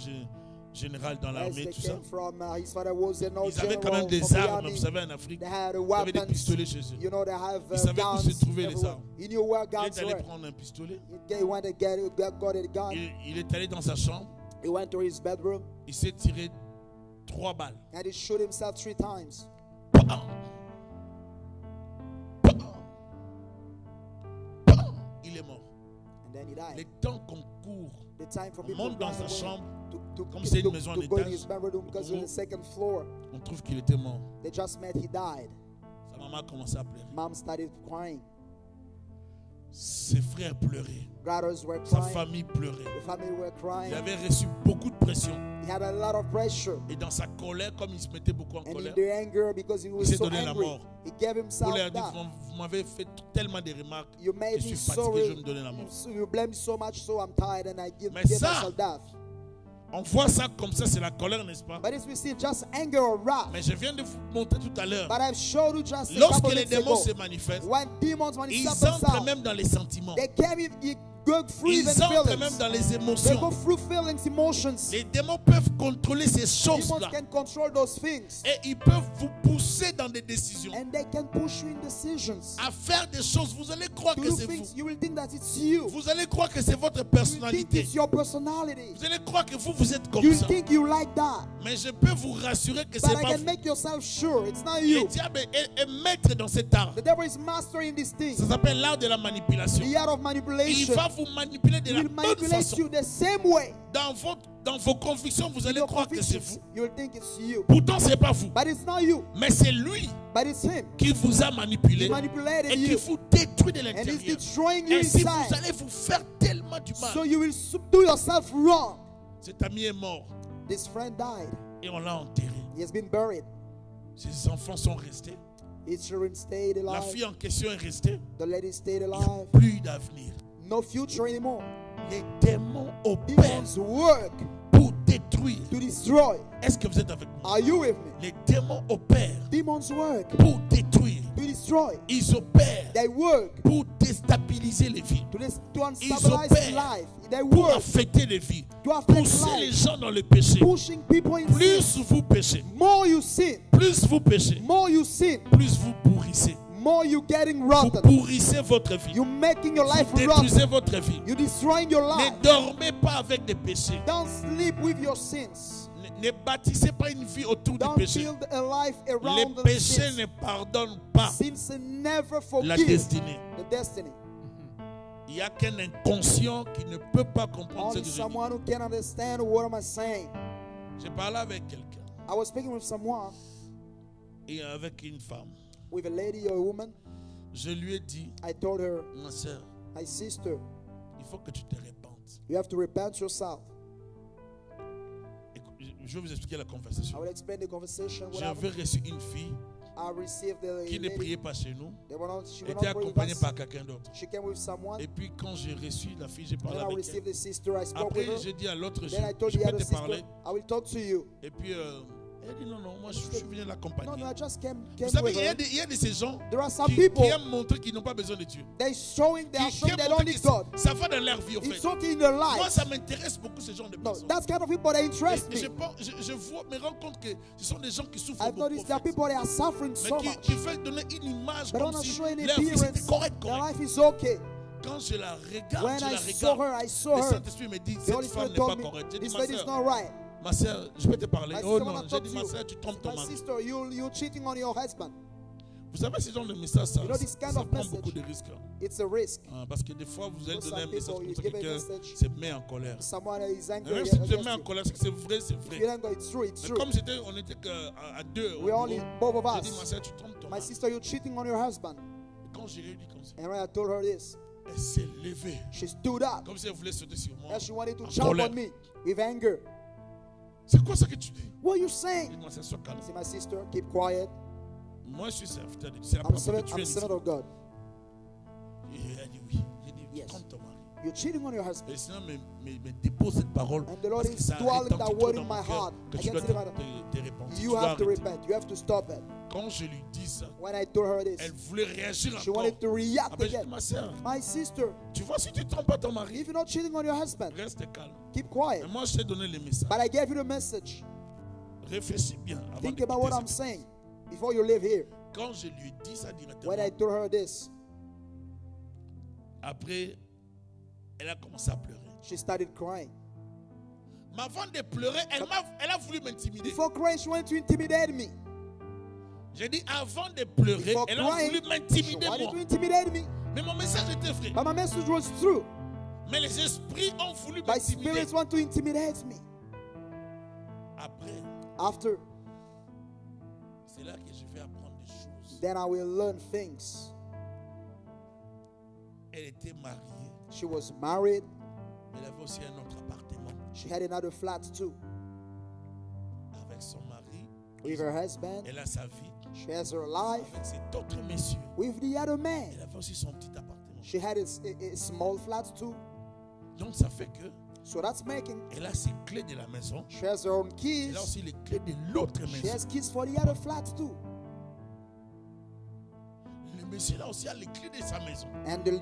général dans As l'armée, they tout ça. came from, his father was an old Ils avaient quand general même des from the armes, army. vous savez, en Afrique. They had Ils avaient des weapons. pistolets chez eux. You know, they have Ils savaient où se guns trouvaient les everywhere. armes. He knew where Il guns est allé were. prendre un pistolet. He went to got a gun. Il est allé dans sa chambre. He went to his bedroom Il s'est tiré 3 balles. and he shot himself 3 times. Pam! Pam! Pam! Il est mort. And then he died. Le temps qu'on court, The time for on people monte dans run sa away chambre, to comme c'est une maison en go in étage. his bedroom because on the second floor. on trouve qu'il était mort. They just met, he died. Sa maman a commencé à pleurer. Mom started crying. Ses frères pleuraient. Brothers were Sa crying. famille pleurait. The family were crying. Il avait reçu beaucoup de pression. He had a lot of pressure. Et dans sa colère, comme il se mettait beaucoup en And in colère, the anger, because he was s'est so donné la angry, mort. he gave vous himself leur dites, death. vous m'avez fait tellement de remarques You que made je suis me fatigué, sorry. je vais me donner la mort. You blame me so much, so I'm tired, and I give Mais myself ça, death. On voit ça comme ça, c'est la colère, n'est-ce pas? But as we see, just anger or wrath. Mais je viens de vous montrer tout à l'heure. But I've showed you just a Lorsque couple les minutes démons ago, se manifestent, when demons ils manifest entrent themselves, même dans les sentiments. they came in, go through even Ils entrent même feelings. dans les They go émotions. through feelings, emotions. Les démons peuvent contrôler ces Demons choses-là. can control those things. Et ils peuvent vous pousser dans des décisions. And they can push you in decisions. À faire des choses, vous allez croire To que do c'est things, vous. you will think that it's you. Vous allez croire que c'est votre You think personnalité. it's your personality. Vous allez croire que vous êtes comme You ça. think you like that. Mais je peux vous rassurer que But c'est I pas can vous. make yourself sure it's not Le you. diable est maître dans cet art. The devil is mastering this thing. Ça s'appelle l'art de la manipulation. The art of Il manipulation. va vous manipuler de He la will bonne manipulate façon. you the same way. Dans vos convictions, vous allez Your croire que c'est vous. convictions, you will think it's you. Pourtant, ce n'est pas vous. But it's not you. Mais c'est lui But it's him. qui vous a manipulé He manipulated et qui you. vous détruit de And he's l'intérieur. destroying you Ainsi, vous inside. allez vous faire tellement du So mal. you will do yourself wrong. Cet ami est mort This friend died. et on l'a enterré. He has been buried. Ses enfants sont restés. His children stayed La alive. fille en question est restée. The lady stayed Il n'y a alive. plus d'avenir. No future anymore. Les démons opèrent Demons work pour détruire. to destroy. Est-ce que vous êtes avec moi? Are you with me? Les démons opèrent Demons work pour détruire. to destroy. Ils opèrent They work pour déstabiliser les vies, to unstabilize opèrent life. They pour work affecter les vies, to affect pousser les life. gens dans le péché. Pushing people in sin. Plus vous péchez, More you sin, plus vous péchez, more you sin, plus vous pourrissez. more you getting Vous rotten. pourrissez votre vie. You making your life Vous rotten. détruisez votre vie. You destroying your life. Ne dormez pas avec des péchés. Don't sleep with your sins. Ne bâtissez pas une vie autour du Don't péché. build a life Les around the péchés sins. ne pardonnent pas Sins never la forgive destinée. the destiny. Il n'y a qu'un inconscient qui ne peut pas comprendre ce Only que je dis. someone who can understand what am I saying. J'ai parlé avec quelqu'un I was speaking with someone, et avec une femme. with a lady or a woman. Je lui ai dit, I told her, ma soeur, my sister, il faut que tu te repentes. you have to repent yourself. Je vais vous expliquer la I conversation. will explain the conversation. What J'avais happened. reçu une fille I received the qui ne lady. priait pas chez nous, They were not, she était was not praying with accompagnée us. par quelqu'un d'autre. She came with someone. Et puis quand j'ai reçu la fille, j'ai parlé Then I avec received elle. the sister. I spoke Après, with her. j'ai dit à l'autre, Then I told je the peux other te sister, parler. I will talk to you. Et puis Elle a dit non, moi je suis venu l'accompagner. No, I just came Vous savez, with her. il y a de ces gens There are some qui people, aiment montrer qu'ils n'ont pas besoin de Dieu. they are showing Qui they aiment don't montrer need que God. ça va dans leur vie, au It's fait. okay in their Moi, life. ça m'intéresse beaucoup, ces gens de No, personnes. that's kind of people that interest Et me. je me rends compte que ce sont des gens qui souffrent I've beaucoup, noticed au there are fait. people that are suffering so Mais much. qui veulent donner une image They don't comme want to si show any leur vie c'était appearance. correct. Their life is okay. Quand je la regarde, When I saw her, le Saint-Esprit me dit, The cette Holy femme Spirit n'est pas told me, correcte. J'ai dit, this ma lady is soeur, not right. ma soeur, je peux te parler. My Oh sister, non, when I j'ai talk dit, to ma you, soeur, tu trompes ton my mari. sister, you're cheating on your husband. Vous savez, ce genre de message, ça, You know, this kind ça of prend message, beaucoup de risques. It's a risk. Parce que des fois, vous allez For donner un some message people, comme you ça, give a quelqu'un message, se met en colère. Someone is Et angry même si tu te against mets en you. colère, c'est que c'est vrai, c'est If you vrai. don't go, it's true, it's Mais true. comme on était à deux, au We're only bureau, both of j'ai dit, ma us. soeur, tu trompes ton My mari. sister, you're cheating on your husband. Et quand je lui ai dit comme ça, And when I told her this, elle s'est levée. she stood up Comme si elle voulait sauter sur moi. and she wanted to En jump colère. on me with anger. C'est quoi ça que tu dis? What are you J'ai saying? dit, ma soeur, sois calme. I said, my sister, keep quiet. Moi, je suis serviteur de Dieu. C'est la I'm première fois que servant, tu I'm viens ici. servant of God. Et elle a dit oui. J'ai dit, Yes. trompe ton mari. You're cheating on your husband. Et le Seigneur me dépose cette parole. And the Lord Parce que is ça dwelling retentit that trop word dans in mon my cœur heart. que I tu can dois say that. te repentir. Tu You dois have to arrêter. repent. You have to stop it. Quand je lui dis ça, When I told her elle this, voulait réagir she encore. wanted to react Après, j'ai dit, again. ma soeur, My sister, tu vois, si tu ne trompes pas ton mari, if you're not cheating on your husband, reste calme. keep quiet. Mais moi, je t'ai donné le message. But I gave you the message. Réfléchis bien avant Think de about what quitter I'm ce saying before you live here. Quand je lui ai dit ça directement, When I told her this, après, elle a commencé à pleurer. she started crying. Mais avant de pleurer, elle a voulu m'intimider. Before crying, she wanted to intimidate me. J'ai dit avant de pleurer, Before elle a crying, voulu she m'intimider wanted moi. to intimidate me. Mais mon message était vrai. But my message was true. Mais les esprits ont voulu My m'intimider. spirits want to intimidate me. Après, After, c'est là que je vais apprendre des choses. then I will learn things. Elle était mariée, She was married. mais elle avait aussi un autre appartement She had another flat too. avec son mari. With her husband. Elle a sa vie. She has her life. Avec cet autre monsieur, With the other man. elle avait aussi son petit appartement. She had a small flat too. Donc ça fait que So that's making. elle a ses clés de la maison. She has her own keys. Elle a aussi les clés de l'autre She maison. has keys for the other flats too. Le monsieur là aussi a les clés de sa maison. And the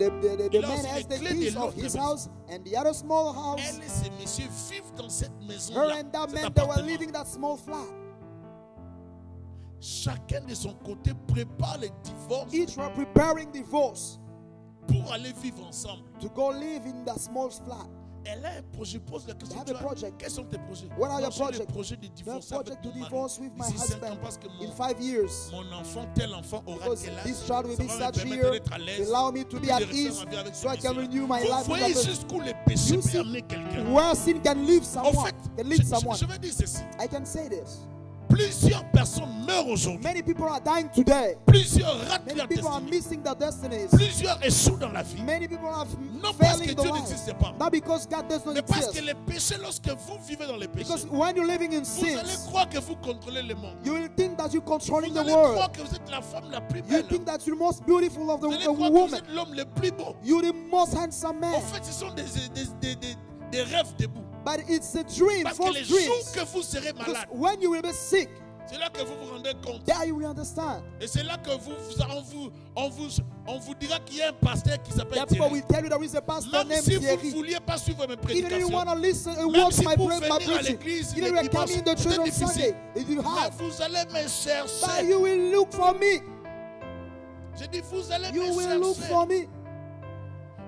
Il a man aussi has les the clés de keys of l'autre his maison. house and the other small house. Elle et ces messieurs vivent dans cette maison Her là. and that Cet man, they were appartement. living that small flat. Chacun de son côté prépare le divorce Each were preparing divorce pour aller vivre ensemble. to go live in that small flat. Elle a un projet, pose la question. They have a project. Quels sont tes projets? What are Moi, your j'ai le projects? projet de The divorcer project avec to mon mari. divorce with my D'ici 5 ans, husband parce que in 5 years. mon enfant, tel enfant aura Because tel âge. this child will Ça be va me such permettre here, d'être à l'aise, allow me to be de at refaire ease, ma vie avec so I ce can monsieur-là. renew my Vous life with voyez that jusqu'où les péchés You see peuvent amener quelqu'un. where sin can lead En someone, fait, can lead je someone. vais dire ceci. I can say this. Plusieurs personnes meurent aujourd'hui. Many people are dying today. Plusieurs ratent Many leur people are destinée. missing their destinies. Plusieurs échouent dans la vie. Many people are Non parce que failing the Dieu life. n'existe pas. Not because God does not Mais parce que exist. les péchés, lorsque vous vivez dans les péchés, Because when you're living in vous allez sins, croire que vous contrôlez le monde. you will think that you're controlling Vous the allez croire world. que vous êtes la femme la plus You belle. think that you're the most beautiful of Vous allez the croire que vous woman. êtes l'homme le plus beau. You're the most handsome En man. fait, ce sont des rêves debout. But it's a dream, Parce que false les jours dreams. que vous serez Because malade, when you will be sick, c'est là que vous vous rendez compte. there you will understand. Et c'est là que on vous dira qu'il y a un pasteur qui s'appelle That people Thierry. will tell you there is a pastor Même named si vous ne Thierry. vouliez pas suivre mes Even if you prédications, want to listen and même watch si my vous preaching, venir à l'église even le if you come dimanche, in the church c'est on difficile. Sunday, if you Mais have, vous allez me but chercher. you will look for me. J'ai dit, vous allez You me will look chercher. for me.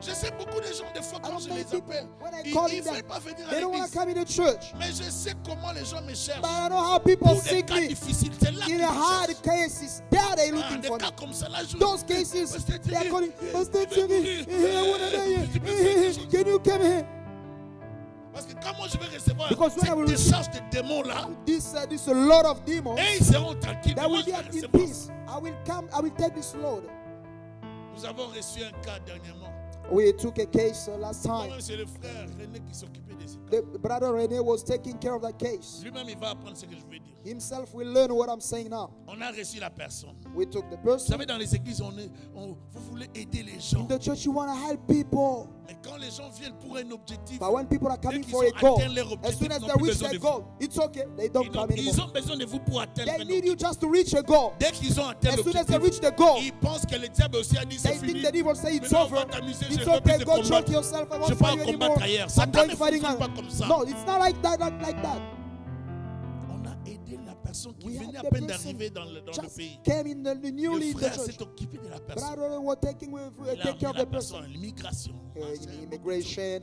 Je sais beaucoup de gens, des fois, I quand don't je make les people, appelle, when I ils call ne them, veulent pas venir à they don't want to l'église. come in the church. Mais je sais comment les gens me cherchent. But I know how people Pour des seek cas me. difficiles, c'est là In qu'ils the me hard cherchent. cases, there they Ah, looking des for cas me. comme ça, là, je... Those cases, Pasteur they are Thierry, calling, Pastor je vais Thierry, mourir. I want to die. Can you come here? Parce que comment je vais recevoir Because when I will cette receive- décharge de démons-là, This a lot of demons. et ils seront tranquilles. That Moi, will je be vais in recevoir. peace. I will take this load. Nous avons reçu un cas dernièrement. We took a case last time. Moi-même, c'est le frère René qui s'occupait de ce cas. The brother Rene was taking care of that case. Lui-même, il va apprendre ce que je vais dire. Himself will learn what I'm saying now. On a reçu la personne. We took the Vous person. savez, dans les églises, vous voulez aider les gens. In the church, you want to help people. Mais quand les les gens viennent pour un objectif, But when people are coming qu'ils for ont a goal, atteint leur as soon objectif, as ils they n'ont plus reach besoin their de vous. goal, it's okay. They don't come Ils anymore. ont besoin de vous pour atteindre They un need you objectif. just to reach a goal. Dès qu'ils ont atteint As soon as they l'objectif, reach the goal, ils pensent que le diable aussi a dit c'est they think fini. the devil say it's Maintenant, on va over. t'amuser, It's je veux plus okay, te go choke combattre. yourself. I Je won't vais pas fight you anymore. combattre ailleurs. I'm Satan going ne fighting fonctionne out. pas comme ça. No, it's not like that. Not like that. On a aidé la personne qui We venait had à the peine person d'arriver dans le just pays. came in the newly Le in the frère church. s'est occupé de la personne. Brother was taking Il a take care of emmené the la personne, person. l'immigration. Immigration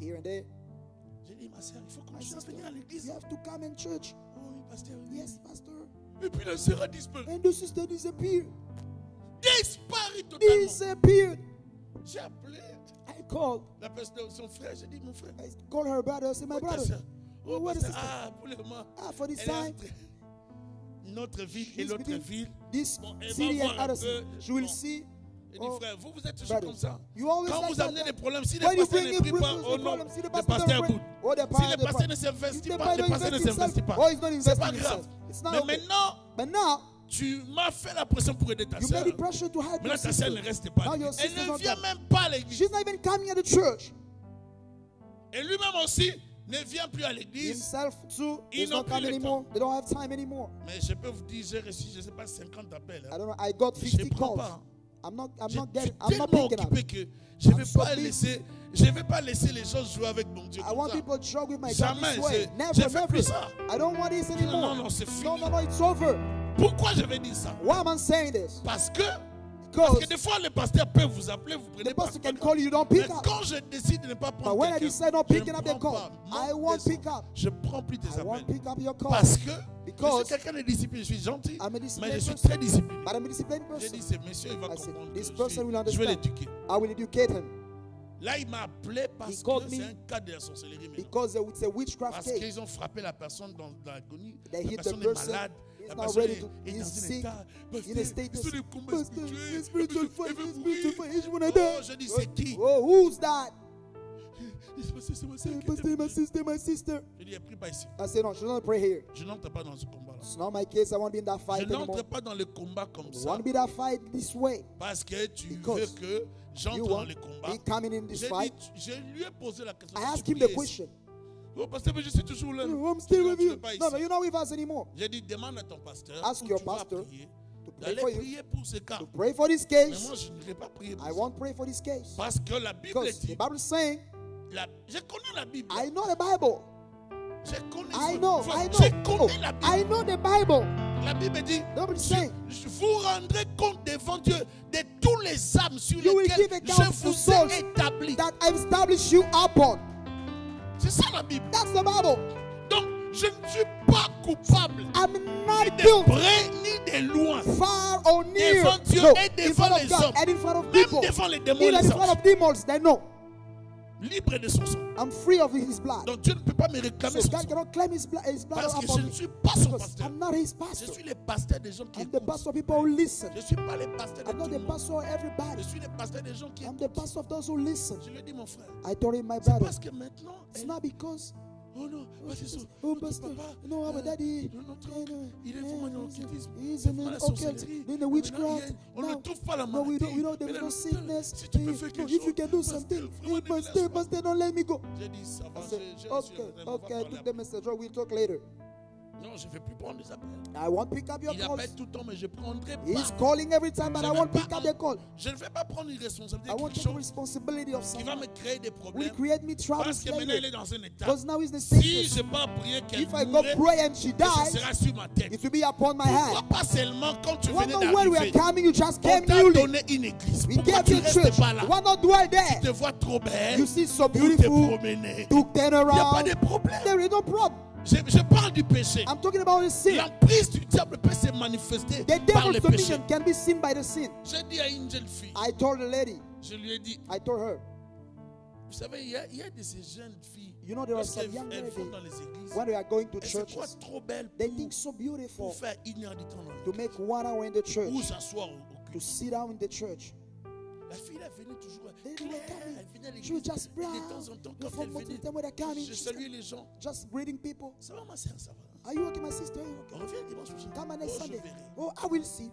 here and there. J'ai dit, ma soeur, il faut My continuer à sister, venir à l'église. you have to come in church. Oh oui, pasteur. Oui. Yes, pastor. Et puis la sœur a disparu. And the sister disappeared. Disparu totalement. Disappeared. J'ai appelé I called. la personne de son frère. J'ai dit, mon frère. I called her brother. I said, my Où est ta brother. sœur? Oh, Oh, what is pasteur, this? ah, pour le moment. Ah, for this Elle est time, entre notre ville et she's l'autre between ville. this Bon, elle va city and voir un other peu. city. She will Bon. see. J'ai dit, Oh, frère, vous êtes toujours brother, comme ça. you always Quand like vous that. amenez des problèmes, si les When you pasteurs bring ne in prient pas, problems, oh non, problems, see the le pastor pasteur don't pray. boude. Oh, the Si pastor les don't pasteurs pray. ne s'investissent If the pas, les pastor pasteurs ne invests s'investissent himself, pas. oh, he's not C'est investing pas himself. grave. It's not Mais okay. maintenant, But now, tu m'as fait la pression pour aider ta you soeur. made the pressure to help your Maintenant, ta sister. soeur ne reste pas. Now your Elle sister's ne not vient coming. même pas à l'église. She's not even coming at the church. Et lui-même aussi ne vient plus à l'église. Himself too Ils is n'ont not plus coming le anymore. They don't have time anymore. Mais je peux vous dire, j'ai reçu, je ne sais pas, 50 appels. I don't know. I got Je 50 ne prends calls. pas. I'm not Je suis tellement tellement picking up. occupé que je ne I'm vais so pas busy. laisser, je vais pas laisser les gens jouer avec mon Dieu. I Comme want ça. people to jog with my God Jamais. this way. J'ai Never, fait never. plus ça. I don't want this anymore. Non, non, c'est fini. No, no, no, it's over. Pourquoi je vais dire ça? Why am I saying this? Parce que Because des fois, les pasteurs peuvent vous appeler, vous prenez the pas. pastor can call you, you don't pick Mais up. quand je décide de ne pas But prendre when I quelqu'un, decide not je picking ne up the prends call, pas. I won't pick up. Je prends plus tes I won't appels. pick up your call. Parce que Because je suis quelqu'un de discipliné, je suis gentil, I'm a mais disciplined je suis person. très discipliné. But I'm a disciplined J'ai person. dit, ce monsieur, il va I said, comprendre. this que person will je vais understand. l'éduquer. I will educate him. Là, il m'a appelé parce que called me c'est un cas de la sorcellerie. maintenant. Because it's a witchcraft Parce case. qu'ils ont frappé la personne dans l'agonie. They La hit the personne est person. malade. He's La not personne ready est to. est He's dans un sick. état. In a state Pasteur, of des combats spirituels. spiritual fight. Elle veut Spiritual mourir. fight. You wanna Oh, die? je dis, c'est qui? Oh, who's that? Il se passe, c'est ma soeur qui Pastor, était- my sister, my sister. Je dis, prie pas ici. I said, no, she doesn't pray here. Je n'entre pas dans ce combat-là. It's not my case. I won't be in that Je fight anymore. n'entre pas dans le combat comme I ça. won't be that fight this way. Parce que tu Because veux que j'entre You dans won't le combat. be coming in this J'ai fight. dit, je lui ai posé la question. I Tu asked him priais the ici. question. Oh, pasteur, mais je suis toujours là. I'm still Non, with tu you. n'es pas No, no, ici. you're not with us anymore. J'ai dit, demande à ton pasteur. Ask où your tu vas pastor prier, To pray d'aller for you. prier pour ce cas. To pray for this Mais moi, case. je ne vais pas prier pour I ça. won't pray for this case. Parce que la Bible Because the dit, Bible is saying, j'ai connu la Bible. I know the Bible. J'ai connu I know, J'ai I connu know. la Bible. I know the Bible. La Bible dit, The Bible is saying, vous rendrez compte devant Dieu de tous les âmes sur You will lesquelles give je account to vous souls ai établis. that I've established you upon. C'est ça la Bible. That's the Bible. Donc, je ne suis pas coupable I'm ni not de guilty. près ni de loin. Far or near. Devant Dieu No, et in devant front of les God hommes. and in front of Même people. devant les démons et Even les in front anges. of demons, they know. Libre de son sang. I'm free of his blood. Donc Dieu ne peut pas me réclamer So son God sang. cannot claim his blood Parce que upon je ne me. suis pas son Because pasteur. I'm not his Je pastor. suis le pasteur des gens qui I'm the écoutent. pastor of people who listen. Je ne suis pas le pasteur de I'm tout not le the monde. pastor of everybody. Je suis le pasteur des gens qui I'm the écoutent. pastor of those who listen. Je lui ai dit, mon frère, I told him, my c'est brother, parce que maintenant, it's not because, oh non, vas-y, oh, notre pastor, papa, no, our daddy, il est vraiment dans l'occultisme. he's in la the sorcellerie. occult, in the witchcraft. On ne Now, trouve pas la no, we maladie. don't, there Mais is là, no sickness. si tu peux faire No, quelque if you chose, can do pasteur, something, vraiment, ne pastor, laisse pas. pastor, don't let me go. J'ai dit, ça va, I said, j'ai okay, on va okay, I parler took après. the message. Oh, we'll talk later. Non, je ne vais plus prendre des appels. I won't pick up your Il calls. appelle tout le temps, mais je ne prendrai He's pas. calling every time, but Je I vais won't pas pick up en- the call. Je ne vais pas prendre une responsabilité I de won't quelque take chose responsibility of qui va someone. me créer des Will problèmes. create me troubles Parce que maintenant, il later. est dans un état. Because now he's in the Si status. je n'ai pas prié qu'elle If I go mourrait, pray and she et ce dies, sera sur ma tête. it will be upon my Pourquoi hand. pas seulement quand tu One venais know when we are d'arriver, coming, you just on came t'a newly. donné une église. We Pourquoi gave tu you ne church. restes pas là? Why not dwell Tu there? te vois trop belle. You see so Pour te beautiful. promener. To turn Il n'y a pas around. de problème. There is no problem. Je parle du péché. I'm talking about the sin. L'emprise du diable peut se manifester The par le devil's péché. dominion can be seen by the sin. J'ai dit à une jeune fille, I told the lady, je lui ai dit, I told her, vous savez, il y a de ces jeunes filles, you know, there are some lorsqu'elles young elles vont ladies, dans les églises, when they are going to elles se croient churches, trop belles they think so pour beautiful faire 1 heure du temps dans to l'église, make 1 hour in the ou church, s'asseoir au to culte. sit down in the church. La fille, elle venait toujours. They Claire, were coming. elle venait à She was l'église. just Et de brown. temps en temps, You quand elle from venait, time when they're coming, je she's saluais les gens. just greeting people. Ça va, ma soeur, ça va. Are you okay, my sister? Are you okay? On revient dimanche prochain. Come on Oh, next je Sunday. verrai. Oh, I will see.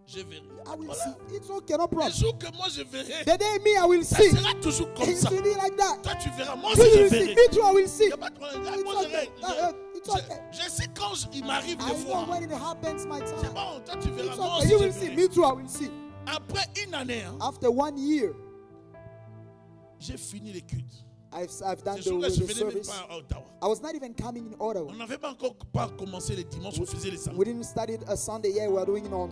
je verrai. I will Voilà. see. It's okay, no Le problem. jour que moi je verrai, The day me, I will ça see. sera toujours comme It ça. will be like that. Toi tu verras, moi You aussi je will see. verrai. Me too, I will see. Il n'y a pas de problème. It's Moi, okay. It's okay. je sais quand il m'arrive I des know fois. when it happens, my C'est time. bon, toi tu verras, It's moi okay. aussi You je will see. verrai. Me too, I will see. Après une année, hein, After 1 year, j'ai fini les cultes. I've done Ce jour-là, je the venais même service. pas à Ottawa. I was not even coming in Ottawa. On n'avait pas encore pas commencé les dimanches, on faisait les We samedis. didn't study a Sunday yet. We are doing it on Elle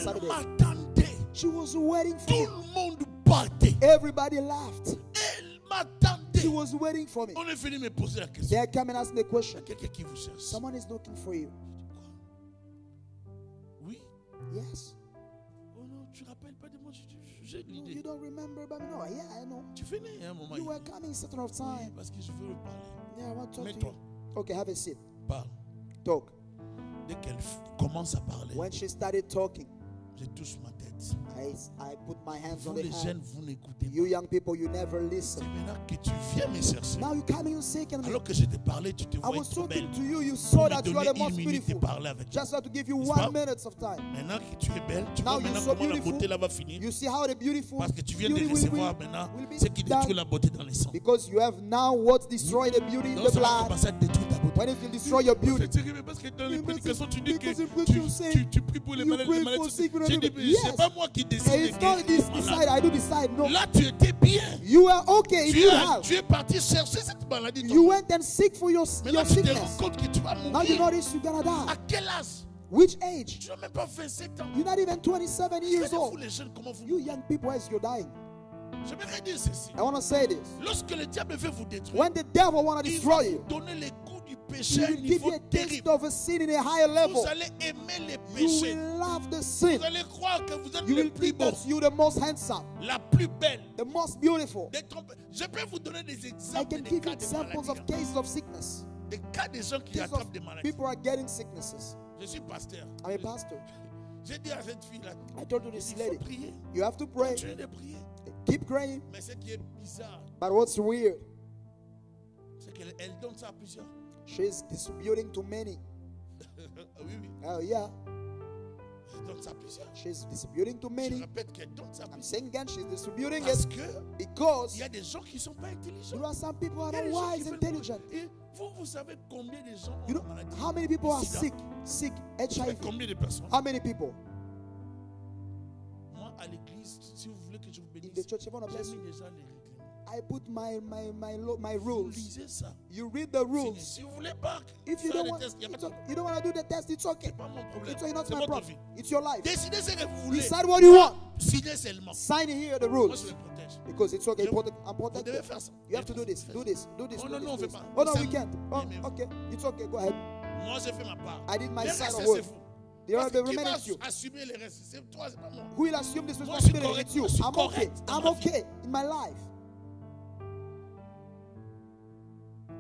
Saturday. m'attendait. She was waiting Tout for me. le monde partait. Everybody laughed. Elle m'attendait. She was waiting for me. On est venu me poser la They question. are coming and asking the Il y a question. quelqu'un qui vous cherche. Someone is looking for you. Oui. Yes. Oh non, tu ne rappelles pas de moi, j'ai No, you l'idée. don't remember, but no, yeah, I know. Tu venais à un moment. You were coming certain of Oui, time. parce que je veux parler. Yeah, I want to talk to Mets-toi, you. Okay, have a seat. parle. Talk. Dès qu'elle commence à parler, When she started talking, je touche ma tête. I put my hands Vous on the les hand. jeunes, vous n'écoutez You pas. young people, you never C'est listen. maintenant que tu viens me chercher. Now you coming and seeking me. Alors que je te parlais, tu te I voyais was trop belle. talking to you. You Pour saw me that you are donner the most une minute et beautiful. parler avec toi. Just have to give you N'est-ce pas? 1 minute of time. Maintenant que tu es belle, tu Now vois you're maintenant so comment la beautiful. beauté là va finir. You see how the beautiful Parce que tu viens de beauty recevoir maintenant will be ce qui détruit done. la beauté dans les sangs. Because you have now what destroyed the beauty in Donc the ça va blood. commencer à détruire ta beauté. When it will destroy your beauty. C'est terrible parce que dans les Because prédications, tu dis que because in preaching you say, tu pries pour les you malades. pray Les for malades. sick people. J'ai dit, mais Yes. c'est pas moi qui décide And de it's not guérir this les decide, malades. I do decide. No. Là, tu étais bien. You are okay in your house. Tu es parti chercher cette maladie. You went and seek for your Maintenant, tu te sickness. rends compte que tu vas Now you mourir. notice you're gonna À die. quel âge? Which age? Tu n'as même pas 27 ans. You're not even 27 years Regardez-vous old. les jeunes, comment vous You young people, as you're dying. J'aimerais dire ceci. I want to say this. Lorsque le diable veut vous détruire, When the devil want to il va destroy vous you, donner les goûts du he péché à un will give niveau you a taste terrible. of a sin in a higher level. Vous allez aimer les You péchés. will love the sin. Vous allez croire que vous êtes You le will plus think beau, that you're the most handsome, la plus belle. the most beautiful. Je peux vous donner des I exemples can des give you cas de examples maladies. of cases of sickness. Des cas de gens qui Cases attrapent des of maladies. people are getting sicknesses. Je suis pasteur. I'm a pastor. J'ai dit à cette fille-là, I told you il this faut lady, prier. you have to pray. Continuez de prier. Keep praying. Mais ce qui est bizarre, But what's weird, c'est qu'elle donne ça à plusieurs. she's distributing to many. Oui, oui. Oh yeah, Elle donne ça à plusieurs. she's distributing to Je many. répète qu'elle donne ça à I'm plusieurs. saying again, she's distributing Parce it que because il y a des gens qui ne sont pas intelligents. there are some people who are Il y a not des gens qui wise, veulent intelligent. Et vous savez combien de gens ont You la know maladie? how many people are Sida. sick, Vous savez HIV? combien de personnes? How many people Moi, à l'église, si vous voulez que je vous in bénisse, the church? If I want to j'ai bless mis you, déjà les règlements. I put my Vous rules. lisez ça. You read the Fini. rules. Si vous voulez pas If you faire don't les want, tests, il n'y a pas it's de okay. You don't want to do the test, it's okay. C'est pas mon problème. It's not C'est my votre problem. vie. It's your life. Décidez ce que vous voulez. Decide what you want. Signez seulement. Sign here the Moi, rules je les protège. because it's okay. Je- I'm Vous devez protected. faire ça. You have to do this. Do this. Do this. Oh do non, this, non, on do fait this. pas. Oh no, Ça- we can't. Oh, mais- okay. It's okay. Go ahead. Moi, j'ai fait ma part. I did my Le side reste, of c'est work. vous. The Parce que qui remaining va is you. assumer les restes? C'est toi, c'est pas moi. Who will assume this Moi, je suis responsibility? It's you. correct. Je suis I'm okay. correct dans I'm ma vie. okay in my life.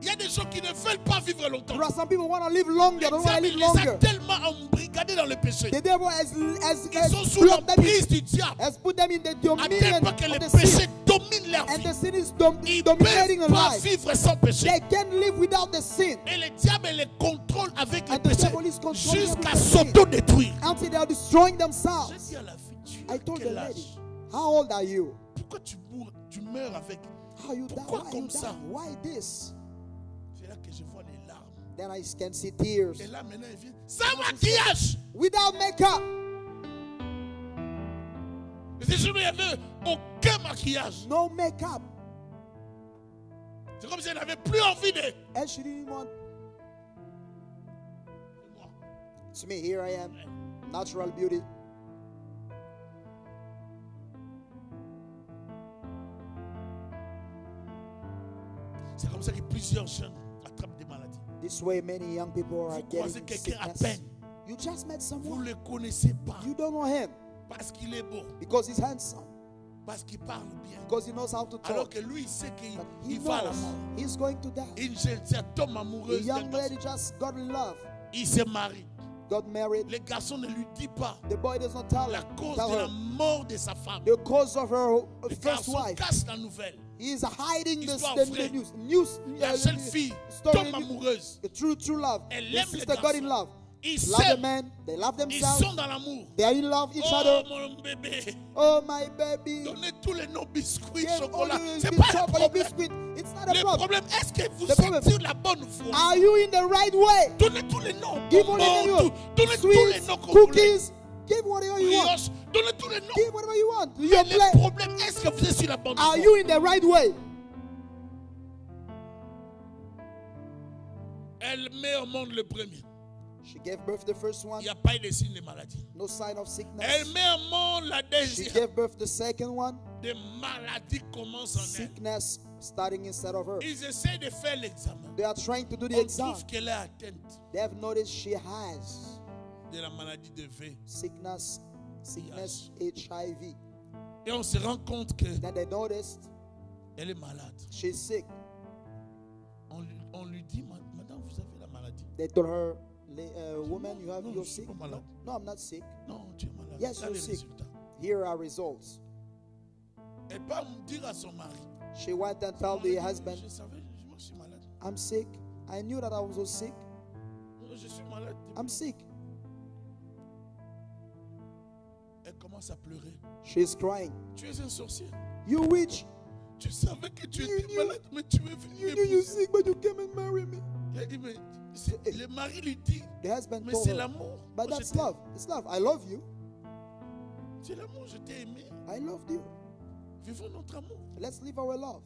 Il y a des gens qui ne veulent pas vivre longtemps. There are some people who want to live longer. Le Don't want to diable live les a longer. tellement embrigadés dans le péché. The devil has Ils sont sous blocked them, l'emprise du diable. has put them in the À tel dominion point que of le the sin, péché domine leur and vie. the sin is Ils ne dominating peuvent their pas life. vivre sans péché. They can't live without the sin Et le diable les contrôle avec le And the péché devil is controlling jusqu'à them with the sin. s'auto-détruire. until they are destroying J'ai themselves. dit à la fille, tu I as told the quel lady, âge? how old are you? Pourquoi tu meurs avec? How you die? Pourquoi Why comme you ça? die? Why this? C'est là que je vois les larmes. Then I can see tears. Et là maintenant il vient sans maquillage. Without makeup. Et si je n'y avait aucun maquillage, No makeup. c'est comme si elle n'avait plus envie de And she didn't want. moi. It's me. Here I am. Natural beauty. C'est comme ça que plusieurs jeunes attrapent des maladies. This way, many young people are Vous croisez getting quelqu'un à sickness. peine. You just met Vous someone. ne le connaissez pas You don't know him parce qu'il est beau, because he's handsome, parce qu'il parle bien. because he knows how to Alors talk. que lui, il sait qu'il But he il va à la knows mort. he's going to die. Une jeune fille tombe A amoureuse young d'un lady garçon. just got in love, Il se marie. got married. Le garçon ne lui dit pas The boy does not tell la her, cause tell de la her mort de sa femme. the cause of her Le first garçon wife. cache la nouvelle. He is hiding Histoire the vraie. news. La jeune fille Story, tombe amoureuse. the true love. Elle The aime le sister got in garçon. love. Ils love the s'aiment. men, they love Ils themselves, sont dans l'amour. they are in love each Oh, other. mon bébé. Oh my baby, Donnez tous les noms biscuits, give all chocolat. the C'est big pas le chocolate problème. biscuit. It's not a Le problem. problème, est-ce que vous Le problème- êtes sur la bonne voie? Are you in the right way? Donnez tous les noms. Give all the Bonbons, names. donnez tous les Sweets, noms que vous voulez. cookies, give whatever you want. Brioche, donnez tous les noms. Give whatever you want. Mais Your le plate. problème, est-ce que vous êtes sur la bonne Are voie? you in the right way? Elle met au monde le premier. She gave birth to the first Il one, n'y a pas eu de signe de maladie. no sign of Elle sickness. met au monde la She deuxième. gave birth to the second one, Des maladies commencent en elle. sickness starting inside of her. Ils essaient de faire l'examen. They are trying to do the On exam. trouve qu'elle est atteinte They have noticed she has de la maladie de V. sickness, HIV. Et on se rend compte qu'elle Then they noticed est malade. she's sick. On lui dit, madame, vous avez la maladie. They told her, woman, you have Non, you're je suis sick. pas malade. No, I'm not sick. Non, tu es malade. Yes, Là, you're les sick. résultats. Here are results. Elle peut me dire à son mari. She went and told the husband, Je savais, moi je suis malade. I'm sick. I knew that I was so sick. Je suis malade. I'm sick. Elle commence à pleurer. She's crying. Tu es un sorcier. You witch. Tu savais que tu You étais knew- malade, mais tu es venu You knew you're m'épouser. sick, but you came and married me. Il a dit, mais le mari lui dit, The husband mais told c'est her, l'amour. but Moi, that's je t'aime. love. It's love. I love you. C'est l'amour, je t'ai aimé. I loved you. Vivons notre amour. Let's live our love.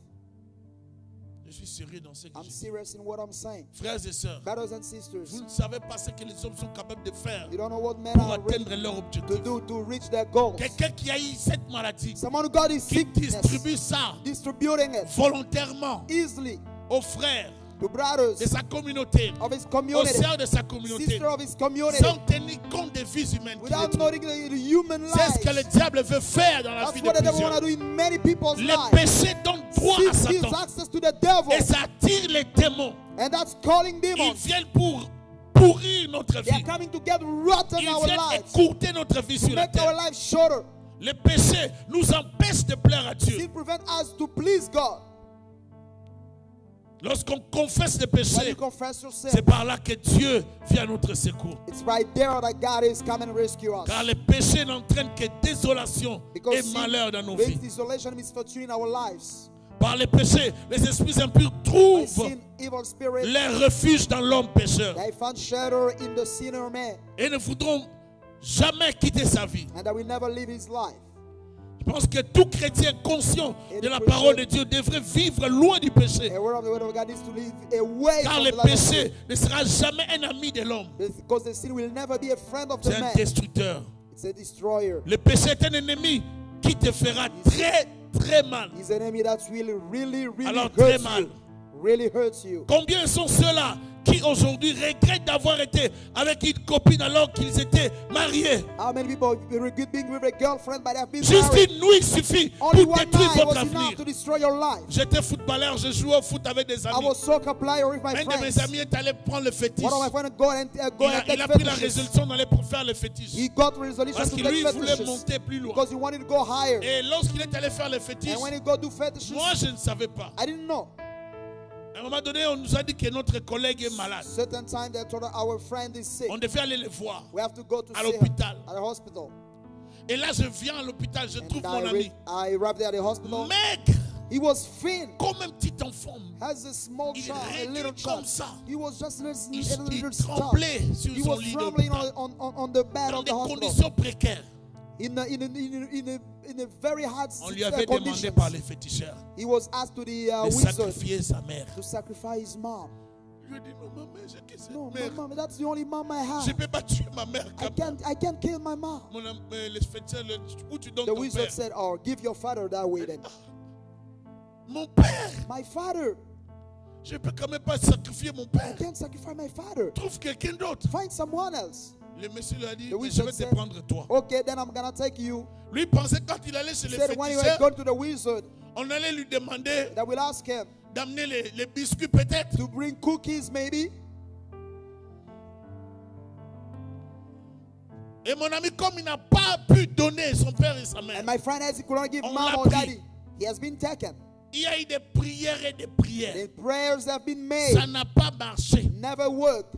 Je suis sérieux dans ce que I'm je dis. serious in what I'm saying. Frères et sœurs, Brothers and sisters, vous ne savez pas ce que les hommes sont capables de faire you don't know what men pour are ready atteindre leur to objectif. do to reach their goals. Quelqu'un qui a eu cette maladie, Someone who got his qui sickness, distribue ça distributing it volontairement easily aux frères to brothers de sa communauté, of his aux community, sœurs de sa communauté, sister of his community, sans tenir compte des vies humaines qu'il without détruit. knowing the human C'est ce que le lives. diable veut faire dans la That's vie de what the devil want to plusieurs. do in many people's Le lives. péché donne droit à Sin gives Satan access to the devil, et ça attire les démons. and that's calling Ils demons. viennent pour pourrir notre They are vie. coming to get rotten Ils our viennent lives, écourter notre vie to sur la make our terre. lives shorter. Le péché nous empêche de plaire à Dieu. Sin prevent us to please God. Lorsqu'on confesse le When péché, you confess your sin, c'est par là que Dieu vient à notre secours. it's right there that God is coming to rescue us. Car le péché n'entraîne que désolation Because et sin malheur dans nos brings vies. desolation and misfortune in our lives. Par le péché, les esprits impurs By trouvent sin, evil spirits, leur refuge dans l'homme pécheur they find shelter in the sinner man, et ne voudront jamais quitter sa vie. and that will never live his life. Je pense que tout chrétien conscient de la parole de Dieu devrait vivre loin du péché. A word of the word of God is to live away Car from le the life of péché sin, ne sera jamais un ami de l'homme. because the sin will never be a friend of the C'est un man. destructeur. It's a destroyer. Le péché est un ennemi qui te fera très, très mal. He's an enemy that will really Alors, très hurts mal. you. Really hurts you. Combien sont ceux-là qui aujourd'hui regrettent d'avoir été avec une copine alors qu'ils étaient mariés? How many people regret being with a girlfriend but have been Juste married? une nuit suffit pour Only one détruire night votre was enough avenir. to destroy your life. J'étais footballeur, je jouais au foot avec des I amis. was soccer player with my Un de mes friends. amis est allé prendre le fétiche. One of my friends go and Il a take pris la fetishes. résolution d'aller pour faire le fétiche. He got resolution Parce to que take lui, il voulait fetishes monter plus loin. because he wanted to go higher. Et lorsqu'il est allé faire le fétiche, And when he go do fetishes, moi je ne savais pas. I didn't know. À un moment donné, on nous a dit que notre collègue est malade. Certain time they told us our friend is sick. On devait aller le voir We have to go to à see him l'hôpital. at the hospital. Et là, je viens à l'hôpital, je trouve And mon ami. I arrived there at the hospital. Mec, He was thin, comme un petit enfant. has a small Il child, a little réduit comme child. ça. He was just a Il little child. tremblait sur He son was lit trembling d'hôpital. on the bed Dans of des the hospital conditions précaires. in a very hard On lui avait demandé conditions. par les féticheurs He was asked to the de wizard sacrifier sa mère. to sacrifice his mom. Je lui ai dit, non, maman, j'ai que cette No, mère. mom, that's the only mom I Je have. ne peux pas tuer ma mère I comme can't kill my mom. les féticheurs, où tu donnes The ton wizard père? said, "Oh, give your father that way then." Mon père, My father, je ne peux quand même pas sacrifier mon I père. can't sacrifice my father. Trouve quelqu'un d'autre. Find someone else. Le monsieur lui a dit, The mais je wizard vais te said, prendre toi. Okay, then I'm gonna take you. Lui pensait quand il allait chez He les said when he was féticheurs, going to the wizard, on allait lui demander that will ask him d'amener les biscuits peut-être. to bring cookies, maybe. Et mon ami, comme il n'a pas pu donner son père et sa mère, And my friend, as he could not give On mom l'a or pris. daddy, he has been taken. il y a eu des prières et des prières. The prayers have been Ça made, n'a pas marché. never worked.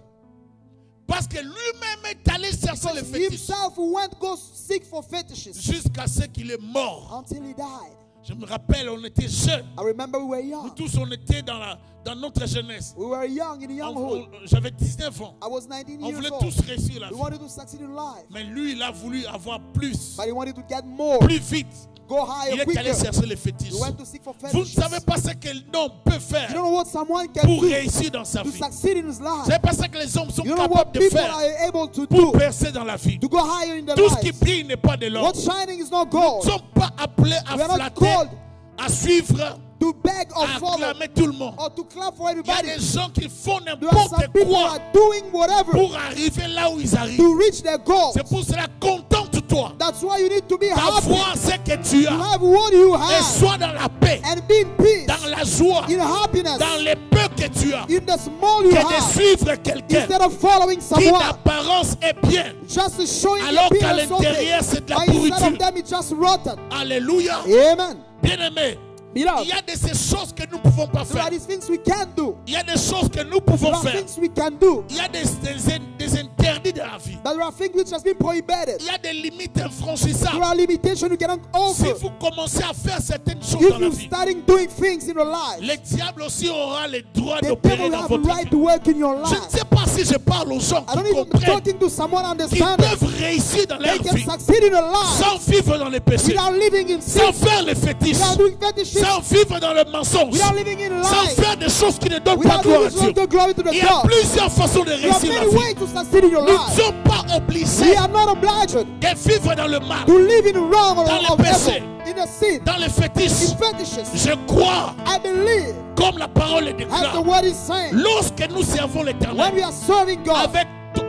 Parce que lui-même est allé chercher les Because fétiches himself went go seek for fetishes jusqu'à ce qu'il est mort. until he died. Je me rappelle, on était jeunes. I remember we were Nous young. tous, on était dans notre jeunesse. We were young in younghood. J'avais 19 ans. I was 19 On years voulait old. tous réussir la We vie. wanted to succeed in life. Mais lui, il a voulu avoir plus, But he wanted to get more. plus vite. Go Il higher, est allé quicker. chercher les fétiches. He went to seek for Vous ne fetishes. savez pas ce qu'un homme peut faire You don't know what someone can pour do réussir dans sa to vie. succeed in his Vous life. ne savez pas ce que les hommes sont You don't know capables what de people faire are able to pour do percer dans la vie. to go higher in their Tout ce qui lives. brille n'est pas de l'or. What shining is not Nous ne gold. sommes pas appelés à We are not flatter, called à suivre, to beg or à follow acclamer tout le monde. or to clap for Il y a everybody. des gens qui font There are n'importe some people who quoi are doing whatever pour arriver là où ils arrivent. to reach their goal. C'est pour cela, contente-toi That's why you need to be happy, d'avoir ce que tu to as have what you et have, sois dans la paix, and be in peace, dans la joie, in happiness, dans les peu que tu as, in the small you que de have, suivre quelqu'un instead of following qui someone d'apparence est bien, just to showing alors qu'à appearance of l'intérieur it, c'est de la but instead pourriture. of them it's just rotten. Alléluia. Amen. Bien-aimé, il Beloved, y a de ces choses que nous ne pouvons pas there are faire. these things we can do. Il y a des choses que nous There pouvons are faire. things we can do. Il y a des interdits de la vie. But there are things which has been prohibited. Il y a des limites There infranchissables. are limitations you cannot Si over. vous commencez à faire certaines choses If dans la you vie, starting doing things in your life, le diable aussi aura le droit the d'opérer devil will dans have votre a right vie. to work in your Je ne life. sais pas si je parle aux gens I qui don't even comprennent talking to someone qu'ils understanding. peuvent réussir dans leur They can vie succeed in a life sans vivre dans les péchés, without living in sin, sans faire les fétiches, without doing fetishes, sans vivre dans le mensonge, without living in sans lies, faire des choses qui ne donnent pas without gloire à doing Dieu. the glory to the Il y a God. plusieurs façons de There are réussir la many vie. ways to succeed in your Nous ne life. sommes pas We obligés are not obliged de vivre dans le mal, to live in wrong or Dans les of péchés. evil, in a sin, dans les fétiches. in fetishes. Je crois, I believe, comme la parole le as the déclare, word is saying, lorsque nous servons when l'Éternel we are serving God,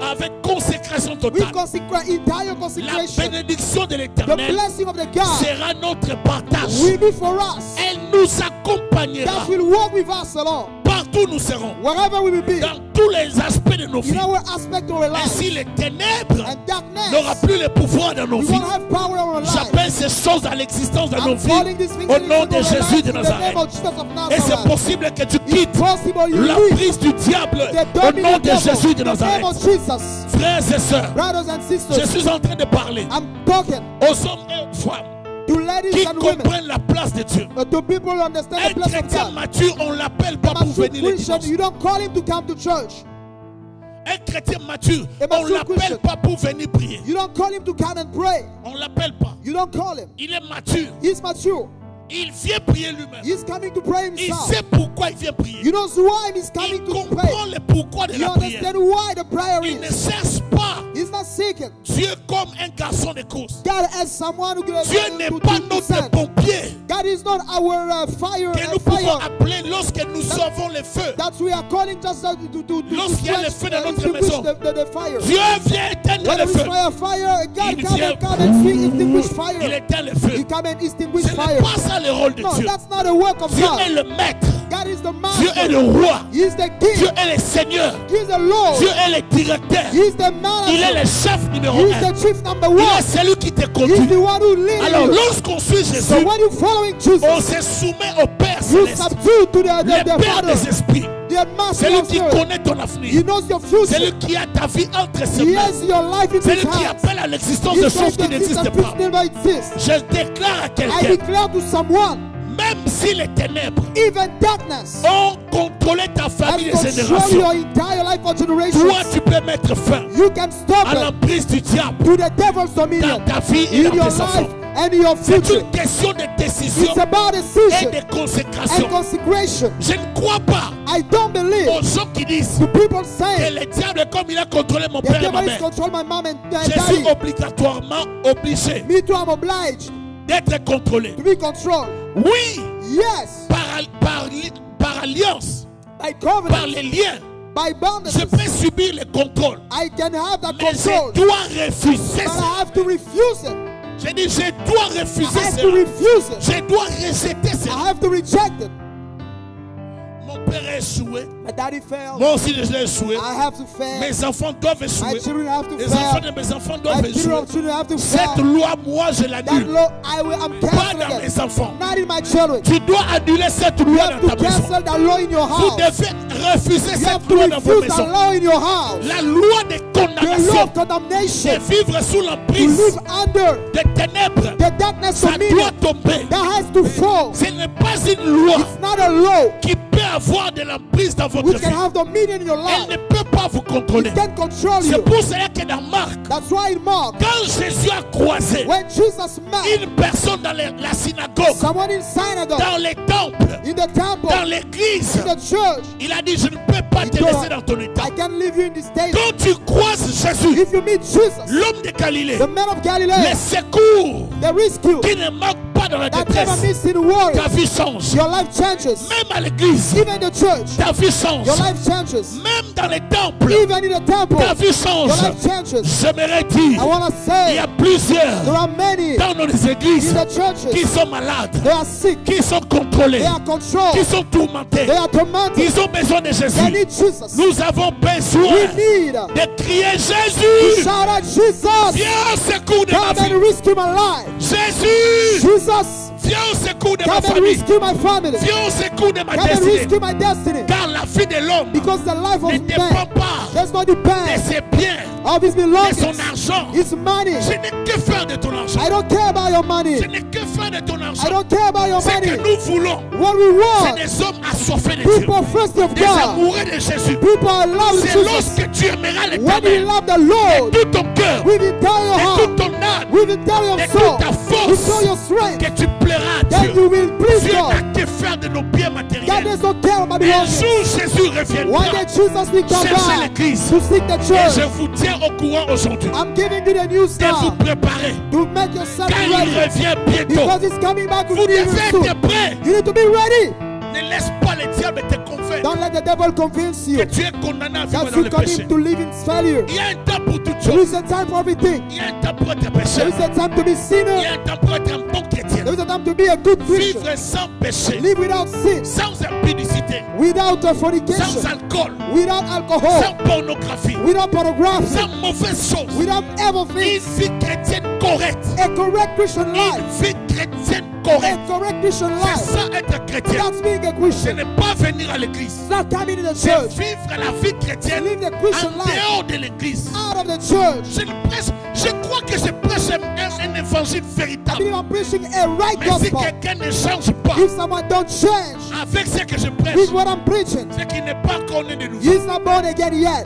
avec consécration we totale, consecrate entire la consecration. bénédiction de The l'Éternel blessing of the God sera notre partage. will be for us. Elle nous accompagnera That will walk with us along, partout où nous serons, wherever we will be, dans tous les aspects de nos in vies. our aspect of our life. Ainsi, les ténèbres And n'aura darkness, plus le pouvoir dans nos we vies. won't have power over our life. J'appelle ces choses à l'existence dans nos I'm vies calling these things au into nom de our Jésus life de in the name Nazareth. of Jesus of Et c'est Nazareth. possible que tu It's quittes possible you la leave prise du diable the au nom dominant de Jésus de devil in the name Nazareth. of Jesus. Frères et sœurs, Brothers and je sisters, suis en train de parler I'm talking aux hommes et aux femmes to ladies qui and women, comprennent la place de Dieu. to people who understand Un the place of chrétien God. mature, on ne l'appelle pas A pour mature venir le Christian, dimanche. you don't call him to come to church. Un chrétien mature, A on ne mature l'appelle Christian. pas pour venir prier. You don't call him to come and pray. On ne l'appelle pas. You don't call him. Il est mature. He's mature. Il vient prier lui-même. He's coming to pray Il himself. sait pourquoi il vient prier. You know why he's Il coming to pray. comprend le pourquoi de You la prière. understand why the prayer Il ne is. cherche pas He's not seeking. Dieu comme un garçon de course. God as someone who Dieu n'est pas notre send. pompier God is not our fire. que nous pouvons Fire appeler lorsque nous sauvons le feu. that we are calling just to Lorsqu'il y a le feu dans notre extinguish maison, the fire. Dieu vient éteindre When le there is feu. fire, God Il come vient. and come and extinguish Il fire. éteint le feu. He come and extinguish Ce n'est fire. pas ça le rôle de No, Dieu. that's not the work of Dieu est God. le maître. God is the Dieu est le master. roi. He is the Dieu king. est le Seigneur. He is the Lord. Dieu est le directeur. He is the Il est manager. le chef numéro He is 1. the chief number Il est one. celui qui te He is conduit. the one who leads Alors you. lorsqu'on suit So Jésus, when you following on Jesus, se soumet au Père you céleste, subdue to le the Père Father, des esprits, the master celui of qui spirit. connaît ton He avenir, knows your future. celui qui a ta vie entre ses He mains, has your life in celui his qui hands. appelle à l'existence He de says choses qui that n'existent existence pas. never exists. Je déclare à I quelqu'un, declare to someone, même si les ténèbres even darkness ont contrôlé ta famille has et controlled générations, your entire life for toi generations. tu peux mettre fin You can stop à it l'emprise du diable to the devil's dans dominion ta vie et in dans your tes enfants. life and in your C'est future. une question de décision It's about et decision de and consécration. consecration. Je ne crois pas I don't believe aux gens qui disent to people que saying le diable, comme il a contrôlé mon the père et ma devil is mère, control my mom and je suis daddy. obligatoirement obligé Me too, I'm obliged d'être contrôlé. to be controlled. Oui, Yes, par alliance, by par covenant, les liens, by je boundaries. peux subir le contrôle. I can have that Mais control, je dois refuser but ça. I have to refuse it. Je dis, je dois refuser I have to cela. refuse it. Je dois rejeter I cela. have to reject it. Mon père a échoué. My daddy failed. Moi aussi, je l'ai échoué. I have to fail. Mes enfants doivent My échouer. children have to Les enfants fail. de mes enfants My doivent échouer. children have to Cette fail. loi, moi, je That l'annule. law, I'm Pas canceling dans it. mes enfants. Not in my children. Tu dois annuler cette You loi have dans to ta maison. cancel that law in your Vous house. devez refuser You cette have to loi dans vos refuse that maisons. law in your house. La loi de The law condamnation, of condemnation. de vivre sous To l'emprise live under des ténèbres, the darkness ça of me doit tomber. that has to fall. Ce n'est pas une loi It's not a law qui peut avoir de l'emprise dans votre which vie. can have dominion in your Elle life. ne peut pas vous contrôler. It can control C'est you. pour cela que dans Marc, That's why in Mark, quand Jésus a croisé when Jesus met une personne dans la synagogue, someone in synagogue, dans les temples, in the temple, dans l'église, in the church, il a dit, je ne peux pas te told laisser her, dans ton état. I can leave you in this state. Quand tu croises Jésus, If you meet Jesus, l'homme de Galilée, the man of les Galilee, secours the rescue, qui ne manquent pas dans la that never détresse, miss in worry, ta vie change. your life changes. Même à l'église, Even the church, ta vie change. your life changes. Même dans les temples, Even in the temple, ta vie change. your life changes. J'aimerais dire, I want to il y say, a plusieurs there are many dans nos in églises the qui churches, sont malades, they are sick, qui sont contrôlés, they are controlled, qui sont tourmentés. they are tormented, Ils ont besoin de they Jésus. need Jesus. Nous avons besoin We need de crier to Jésus. shout out, Jesus, Viens au secours de ma come and vie. rescue my life. Jésus, Jesus, viens au secours de ma come and famille. rescue my family. Viens au secours de ma Come and destinée. rescue my destiny. Car la vie de l'homme Because the life ne of dépend man pas does not de depend ses biens, of his de son belongings, argent. his money. Je n'ai que faire de ton argent. I don't care about your money. Je n'ai que faire de ton I argent. don't care about your Ce que money. nous voulons, What we c'est want, des hommes assoiffés de Dieu, people thirsty of des God, amoureux de Jésus. people are in love with C'est Jesus. lorsque tu aimeras When you l'Éternel love the de Lord tout ton cœur, with the entire de heart, toute ton âme, with the entire de soul, toute ta with force, all your strength, que tu plairas à then Dieu. you will please Dieu n'a God. que faire de nos biens God matériels. does not care about Un belongings. jour, Jésus One reviendra day Jesus will come chercher back l'église. to seek the Et je church. vous tiens au courant aujourd'hui I'm giving you the news de vous now préparer. to make yourself Car il ready revient bientôt. because he's coming back Vous with you devez soon. être prêts. You need to be ready. Ne laisse pas le diable te convaincre Don't let the devil convince you que tu es condamné à vivre that dans you le continue péché. to live in failure. Il y a un temps pour toute There chose. is a time for everything. Il y a un temps pour être There pécheur. is a time to be Il y sinner. a un temps pour être un bon chrétien. There is a time to be a good Christian. Vivre sans péché, Live without sin, sans impudicité, without sans fornication, alcool, without alcohol, sans pornographie, without pornography, sans mauvaises choses. without evil Une things. vie chrétienne correcte. A correct Christian Une life. vie chrétienne A correcte. correct Christian C'est life. ça être chrétien. That's being a Ce Christian. n'est pas venir à l'église. It's not coming in the C'est church. vivre la vie chrétienne Live the Christian en life dehors de l'église. out of the church. Je crois que je prêche un évangile I véritable. believe I'm preaching a right Mais si gospel. quelqu'un ne change pas If someone don't change avec ce que je prêche, with what I'm preaching, c'est qu'il n'est pas encore né de nouveau. he's not born again yet.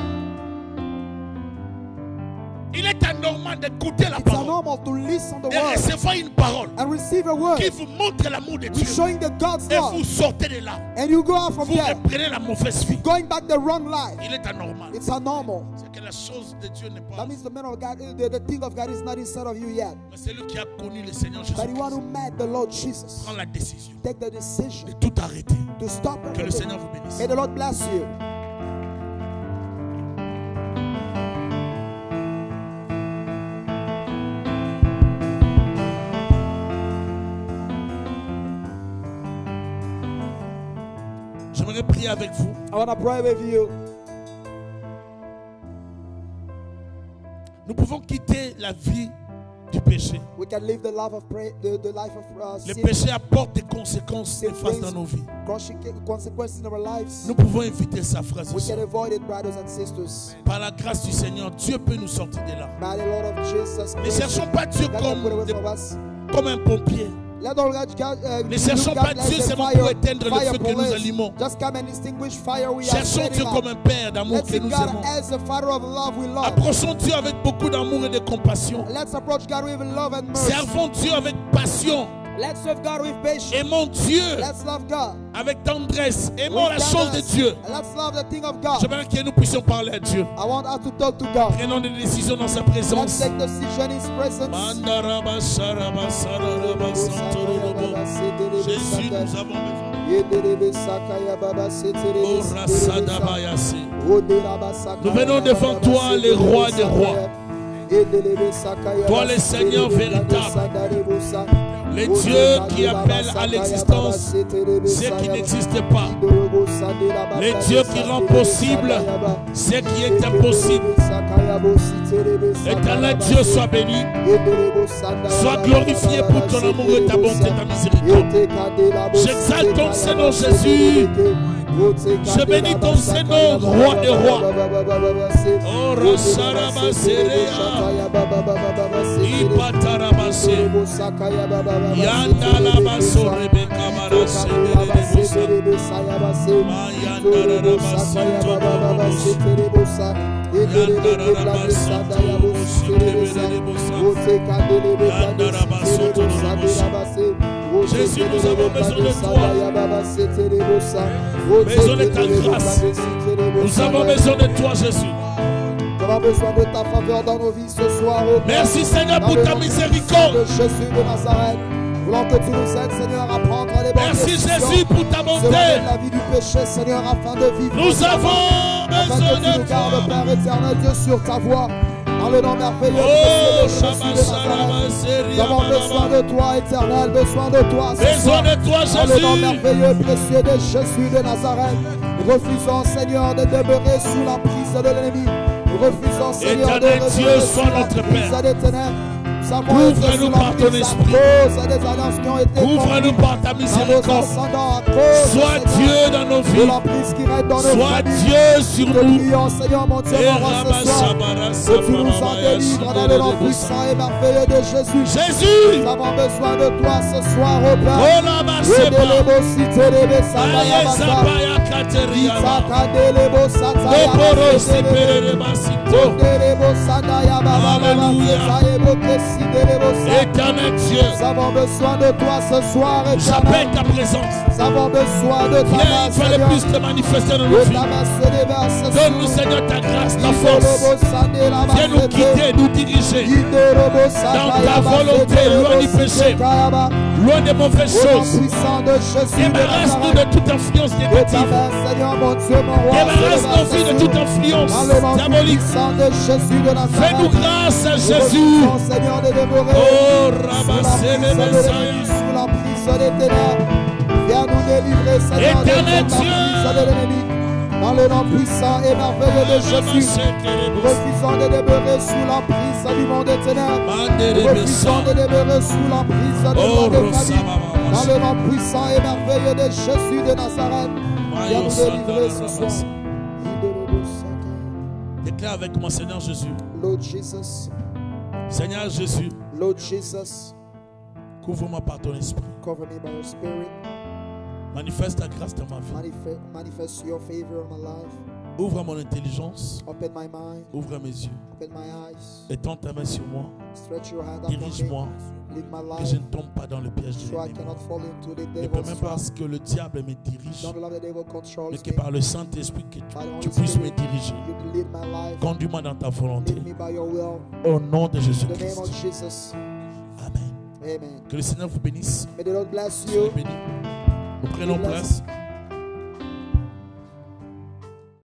Il est anormal d'écouter la It's parole normal to listen the et word recevoir une parole and receive a word qui vous montre l'amour de Dieu. with showing the God's Et love, vous sortez de là. and you go out from Vous there reprenez la mauvaise vie. going back the wrong life. Il est anormal. It's abnormal. C'est que la chose de Dieu n'est pas. That means the man of God, the thing of God is not inside of you yet. Mais c'est lui qui a connu le Seigneur Jésus. But you want to meet the Lord Jesus. Prends la décision Take the decision de tout arrêter. to stop Que le everything. Seigneur vous bénisse. May the Lord bless you. J'aimerais prier avec vous. I want to pray with you. Nous pouvons quitter la vie du péché. We can live the life of the life of Le sin. péché apporte des conséquences néfastes dans nos vies. Consequences in our lives. Nous pouvons éviter ça, frères et We can sœurs. avoid it, brothers and sisters. Par la grâce du Seigneur, Dieu peut nous sortir de là. By the Lord of Jesus Ne Christ, cherchons pas Dieu let God put away comme, from us. comme un pompier. Let all God, Ne cherchons pas Dieu seulement pour éteindre le feu que nous police. allumons. Just come and extinguish fire we are Cherchons Dieu setting comme up. un Père d'amour Let's que see nous God aimons. as a Father of love we love. Approchons Dieu avec beaucoup d'amour et de compassion. Let's approach God with love and mercy. Servons Dieu avec passion. Let's serve God with patience. Aimons Dieu Let's love God. avec tendresse. Aimons with la chose de tenderness. Dieu. And let's love the thing of God. J'aimerais que nous puissions parler à Dieu. I want us to talk to God. Prenons des décisions dans sa Let's présence. take decision in His presence. Jésus, nous avons besoin. Nous venons devant toi, les rois des rois. Toi, le Seigneur véritable. Les dieux qui appellent à l'existence ceux qui n'existent pas. Les dieux qui rendent possible ce qui est impossible. Éternel Dieu, sois béni. Sois glorifié pour ton amour et ta bonté, ta miséricorde. J'exalte ton Seigneur Jésus. Je bénis ton Seigneur, roi des rois. Oh, Rasaraba Serea. Ipatarabase. Yandalabaso Rebecca Barase. Mayandarabasi Tobabosi. Yandarabasi Tobabosi. Jésus, nous avons besoin de toi. Besoin de ta grâce. Nous avons besoin de toi, Jésus. Nous avons besoin de ta faveur dans nos vies ce soir. Merci, Seigneur, pour ta miséricorde. De Jésus de Nazareth. Voulons que tu nous aides, Seigneur, à prendre les bonnes Merci, décisions. Jésus, pour ta bonté. La vie du péché, Seigneur, afin de vivre. Nous avons besoin de toi. Père éternel, Dieu, sur ta voie. Dans le nom merveilleux de Jésus de Nazareth. Nous avons besoin de toi, éternel, besoin de toi. Besoin de toi, Jésus. Dans le nom merveilleux, précieux de Jésus de Nazareth. Nous refusons, Seigneur, de demeurer sous l'emprise de l'ennemi. Nous refusons, Seigneur, de demeurer sous l'emprise des ténèbres. Ouvre-nous par ton esprit. Ouvre-nous par ta miséricorde. Sois Dieu dans nos vies. Sois Dieu sur nous. Seigneur, mon Dieu, que tu nous en délivres dans le nom puissant et merveilleux de Jésus. Jésus, nous avons besoin de toi ce soir, au Père. Éternel Dieu, nous avons besoin de toi ce soir. J'appelle ta présence. Nous avons besoin de ta viens une fois de plus te manifester dans nos vies. Donne-nous, Seigneur, ta grâce, ta force. Viens nous guider, nous diriger dans ta volonté, loin du péché, loin des mauvaises choses. Débarrasse-nous de toute influence négative. Débarrasse nos vies de toute influence diabolique. Fais-nous grâce à Jésus. Oh, rabassez les messieurs. Sous l'emprise des ténèbres. Viens nous délivrer, Seigneur, Éternel de l'ennemi. Dans le nom puissant et merveilleux de Jésus. Nous refusons de demeurer sous l'emprise du monde des ténèbres. Nous refusons de demeurer sous l'emprise de monde des familles. Dans le nom puissant et merveilleux de Jésus de Nazareth. Viens nous délivrer ce soir. Déclare avec moi, Seigneur Jésus. Lord Jesus. Seigneur Jésus. Lord Jesus. Couvre-moi par ton esprit. Cover me by your spirit. Manifeste ta grâce dans ma vie. Manifest your favor in my life. Ouvre mon intelligence. Open my mind. Ouvre mes yeux. Open my eyes. Étends ta main sur moi. Stretch your hand dirige-moi. Que je ne tombe pas dans le piège de l'ennemi. Ne permets pas que le diable me dirige, mais que par le Saint-Esprit que tu puisses me diriger. Conduis-moi dans ta volonté. Au nom de Jésus-Christ. Amen. Amen. Que le Seigneur vous bénisse. May the Lord bless you. Nous prenons place.